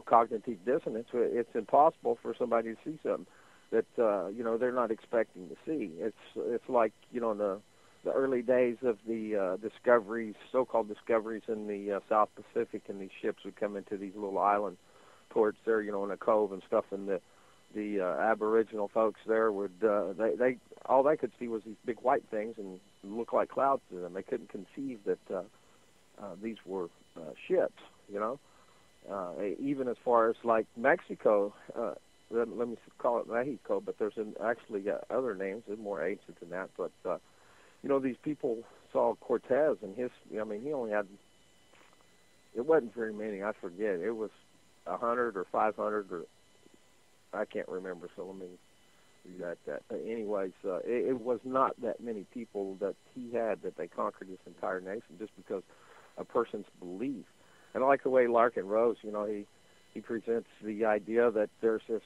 cognitive dissonance, it's impossible for somebody to see something that they're not expecting to see. It's like in the early days of the discoveries, so-called discoveries in the South Pacific, and these ships would come into these little island ports there, in a cove and stuff, and the Aboriginal folks there would they all they could see was these big white things and look like clouds to them. They couldn't conceive that these were ships, even as far as like Mexico. Let me call it Mexico, but there's actually other names. There's more ancient than that. But, these people saw Cortez, and he only had, it wasn't very many, I forget. It was 100 or 500, or I can't remember, so let me read that. But anyways, it was not that many people that he had that they conquered this entire nation just because a person's belief. And I like the way Larkin Rose, he presents the idea that there's this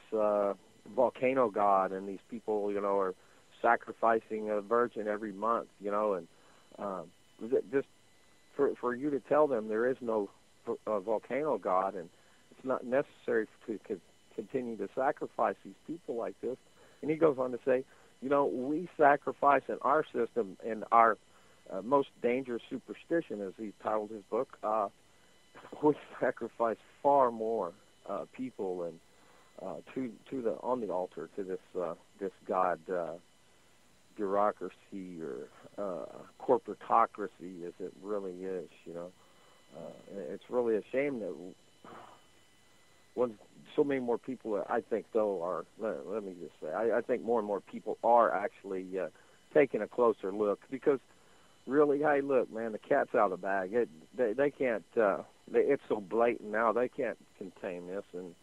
volcano god, and these people, are sacrificing a virgin every month, and just for you to tell them there is no volcano god, and it's not necessary to continue to sacrifice these people like this. And he goes on to say, we sacrifice in our system, and our most dangerous superstition, as he titled his book, we sacrifice far more people and on the altar to this god bureaucracy or corporatocracy, as it really is. It's really a shame that so many more people, I think, though, are. Let me just say, I think more and more people are actually taking a closer look, because really, hey, look, man, the cat's out of the bag. They can't. It's so blatant now. They can't contain this. And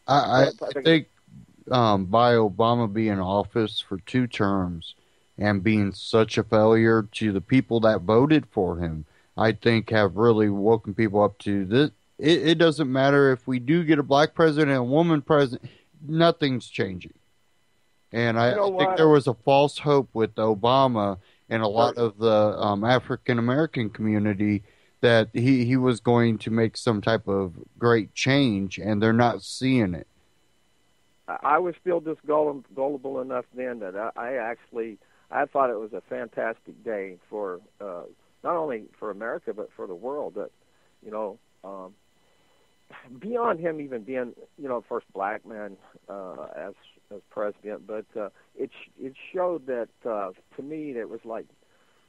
I think by Obama being in office for 2 terms and being such a failure to the people that voted for him, I think have really woken people up to this. It doesn't matter if we do get a black president and a woman president. Nothing's changing. And I think there was a false hope with Obama and a lot of the African-American community that he was going to make some type of great change, and they're not seeing it.
I was still just gullible enough then that I thought it was a fantastic day for not only for America but for the world. That beyond him even being first black man as president, but it showed that to me it was like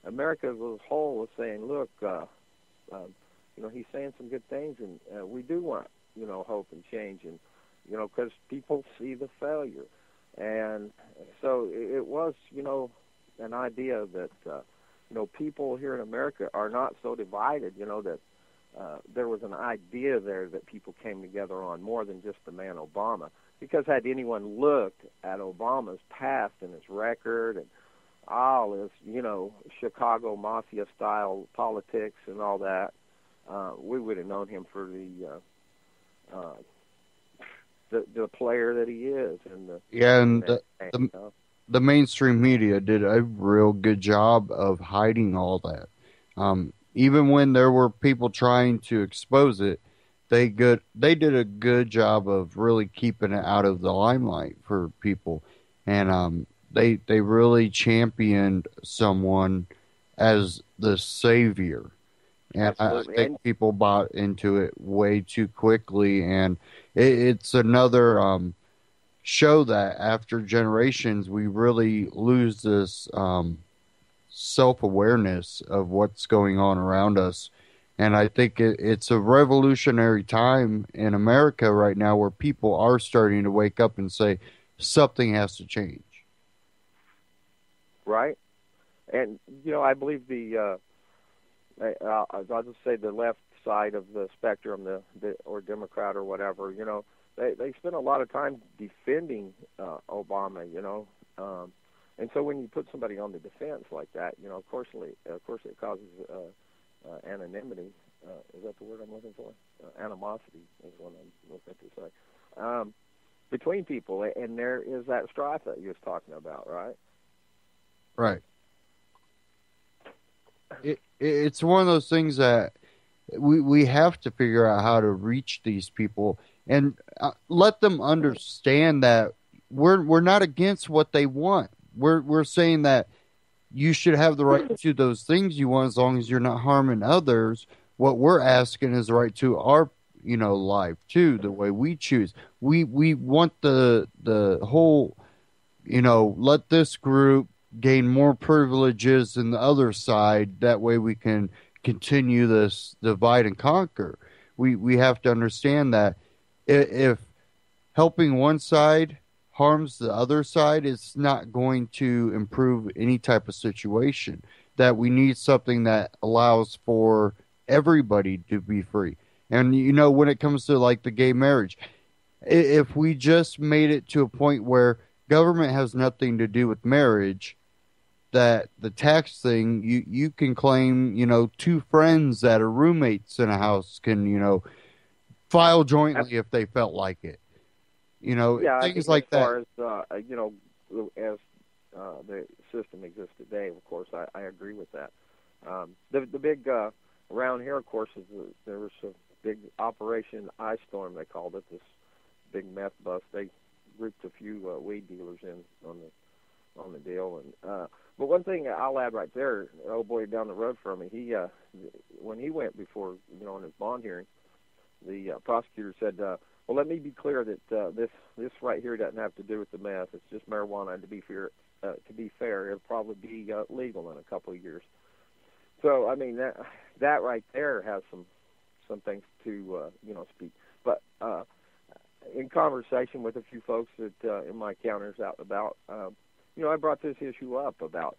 America as a whole was saying, look, he's saying some good things, and we do want hope and change, and because people see the failure. And so it was an idea that people here in America are not so divided, that there was an idea there that people came together on more than just the man Obama. Because had anyone looked at Obama's past and his record and all his, Chicago Mafia-style politics and all that, we would have known him for the player that he is. And
the mainstream media did a real good job of hiding all that. Even when there were people trying to expose it, they did a good job of really keeping it out of the limelight for people, and they really championed someone as the savior. And I
Absolutely.
think people bought into it way too quickly, and it's another show that after generations we really lose this self-awareness of what's going on around us. And I think it's a revolutionary time in America right now where people are starting to wake up and say something has to change.
Right. And, I believe I'll just say the left side of the spectrum, or Democrat or whatever, they spend a lot of time defending Obama, and so when you put somebody on the defense like that, of course it causes anonymity. Is that the word I'm looking for? Animosity is what I'm looking to say. Between people, and there is that strife that you was talking about, right?
Right. It's one of those things that we have to figure out how to reach these people and let them understand that we're not against what they want. We're saying that you should have the right to those things you want as long as you're not harming others. What we're asking is the right to our life too, the way we choose. We want the whole let this group gain more privileges than the other side. That way we can continue this divide and conquer. We have to understand that if helping one side harms the other side, it's not going to improve any type of situation. That we need something that allows for everybody to be free. And when it comes to like the gay marriage, if we just made it to a point where government has nothing to do with marriage, that the tax thing, you can claim, two friends that are roommates in a house can, file jointly if they felt like it. Things like that.
As far as, as the system exists today, of course, I agree with that. The big, around here, of course, there was a big Operation Ice Storm, they called it, this big meth bust. They grouped a few weed dealers in on the deal. And but one thing I'll add right there, an old boy down the road from me, he when he went before, in his bond hearing, the prosecutor said, well, let me be clear that this right here doesn't have to do with the meth. It's just marijuana. And to be fair, it'll probably be legal in a couple of years. So I mean that right there has some things to speak. But in conversation with a few folks that in my encounters out and about, I brought this issue up about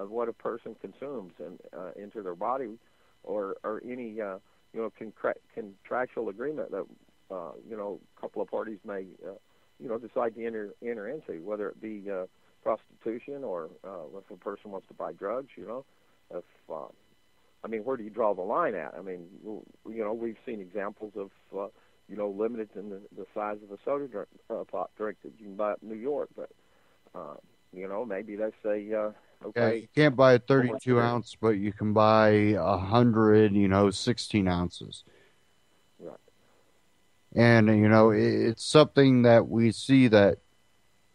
what a person consumes and into their body, or any contractual agreement that a couple of parties may decide to enter into, whether it be prostitution or if a person wants to buy drugs. If where do you draw the line at? I mean, we've seen examples of limited in the size of a soda drink that you can buy up in New York, but maybe they say okay,
you can't buy a 32 ounce, but you can buy 100, 16 ounces.
Right.
And it's something that we see that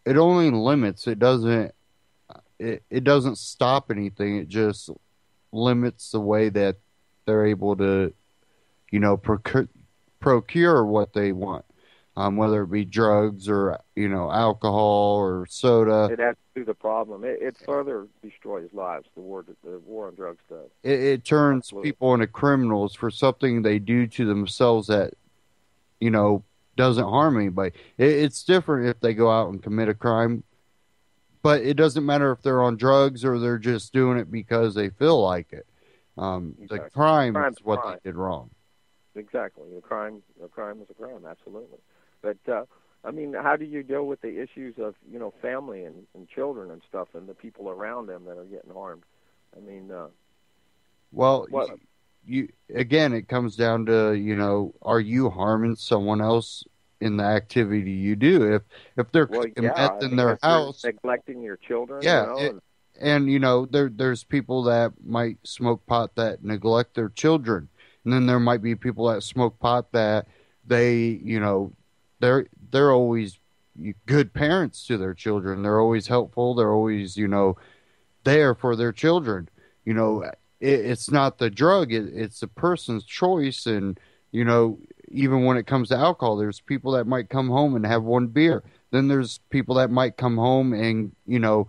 it only limits. It doesn't stop anything. It just limits the way that they're able to procure what they want, whether it be drugs or alcohol or soda.
It adds to the problem. It further destroys lives. The war on drugs does.
It turns
Absolutely.
people into criminals for something they do to themselves that doesn't harm anybody. It's different if they go out and commit a crime, but it doesn't matter if they're on drugs or they're just doing it because they feel like it.
Exactly.
The crime is what
crime.
they did wrong.
Exactly. The crime is a crime, absolutely. But, how do you deal with the issues of, family and children and stuff and the people around them that are getting harmed?
You again, it comes down to, are you harming someone else in the activity you do. If they're cooking meth in their house,
neglecting your children,
yeah, and you know, there's people that might smoke pot that neglect their children, and then there might be people that smoke pot that they, you know, they're always good parents to their children. They're always helpful. They're always, you know, there for their children. You know, it's not the drug, it's the person's choice. And, you know, even when it comes to alcohol, there's people that might come home and have one beer. Then there's people that might come home and, you know,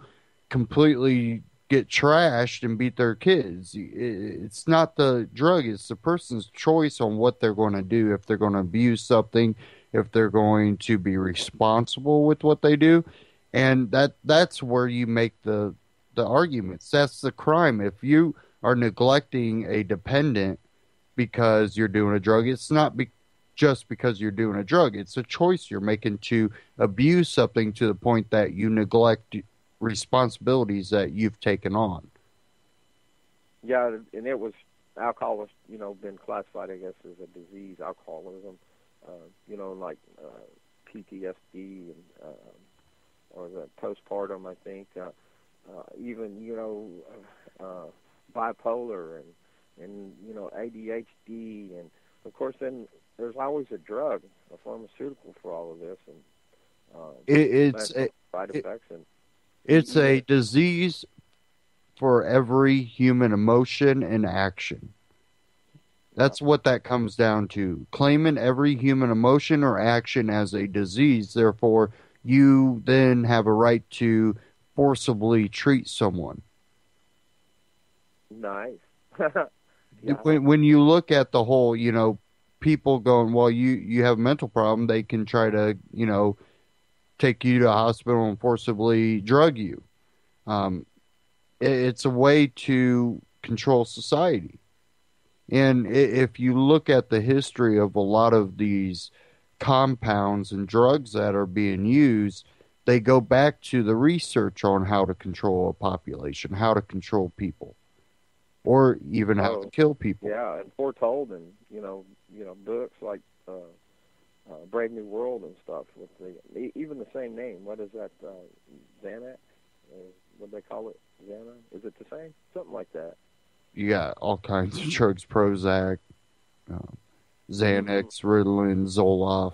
completely get trashed and beat their kids. It's not the drug, it's the person's choice on what they're going to do, if they're going to abuse something, if they're going to be responsible with what they do. And that's where you make the arguments. That's the crime. If you are neglecting a dependent because you're doing a drug, it's not just because you're doing a drug. It's a choice you're making to abuse something to the point that you neglect responsibilities that you've taken on.
Yeah, and it was alcohol was, you know, been classified, I guess, as a disease, alcoholism, you know, like PTSD and or the postpartum, I think. Even, you know, bipolar and, you know, ADHD. And, of course, then there's always a drug, a pharmaceutical for all of this. And side effects.
It's a disease for every human emotion and action. That's what that comes down to. Claiming every human emotion or action as a disease, therefore, you then have a right to forcibly treat someone.
Nice.
Yeah. When you look at the whole, you know, people going, well, you have a mental problem, they can try to, you know, take you to a hospital and forcibly drug you. It's a way to control society. And if you look at the history of a lot of these compounds and drugs that are being used, they go back to the research on how to control a population, how to control people, or even how to kill people.
Yeah, and foretold, and you know, books like Brave New World and stuff with even the same name. What is that? Xanax? What do they call it? Xanax? Is it the same? Something like that.
You got all kinds of drugs: Prozac, Xanax, Ritalin, Zoloft.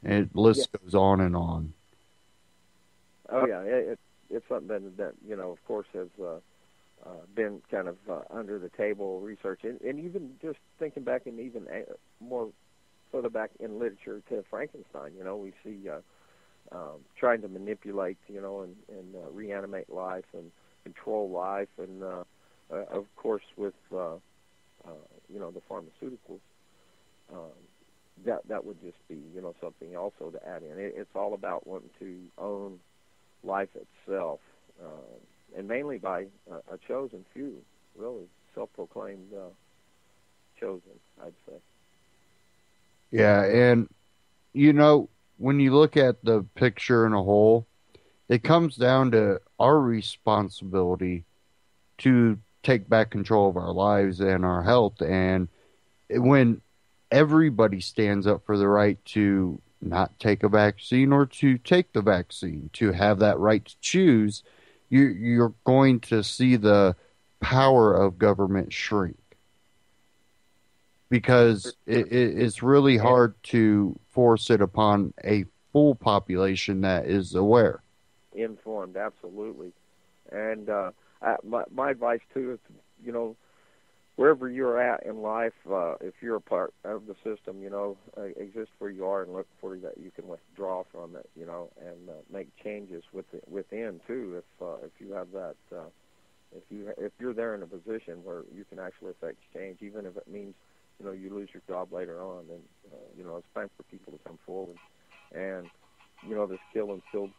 And the list goes on and on.
Oh yeah, it's something that you know, of course, has been kind of under the table research, and even just thinking back, and even more further back in literature to Frankenstein. You know, we see trying to manipulate, you know, and reanimate life and control life, and of course with you know, the pharmaceuticals. That would just be, you know, something also to add in. It's all about wanting to own life itself, and mainly by a chosen few, really self-proclaimed chosen, I'd say.
Yeah, and you know, when you look at the picture in a whole, it comes down to our responsibility to take back control of our lives and our health. And when everybody stands up for the right to not take a vaccine or to take the vaccine, to have that right to choose, you're going to see the power of government shrink. Because it's really hard to force it upon a full population that is aware.
Informed, absolutely. And my advice, too, is, you know, wherever you're at in life, if you're a part of the system, you know, exist where you are and look for that you can withdraw from it, you know, and make changes within, too, if you have that, if you're there in a position where you can actually affect change, even if it means, you know, you lose your job later on, then, you know, it's time for people to come forward. And, you know, this kill and kill,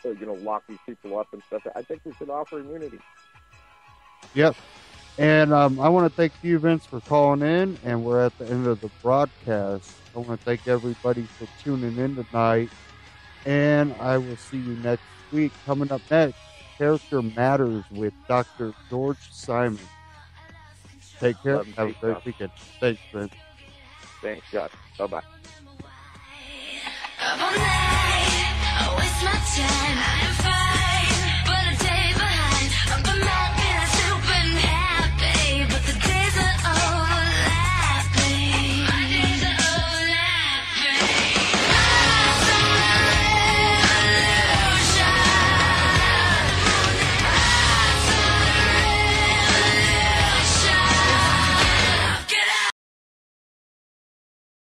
you know, lock these people up and stuff. I think we should offer immunity.
Yep. And I want to thank you, Vince, for calling in. And we're at the end of the broadcast. I want to thank everybody for tuning in tonight. And I will see you next week. Coming up next, Character Matters with Dr. George Simon. Take care. Have a great weekend. Thanks, Vince.
Thanks, Josh. Bye-bye.
up all night, I waste my time.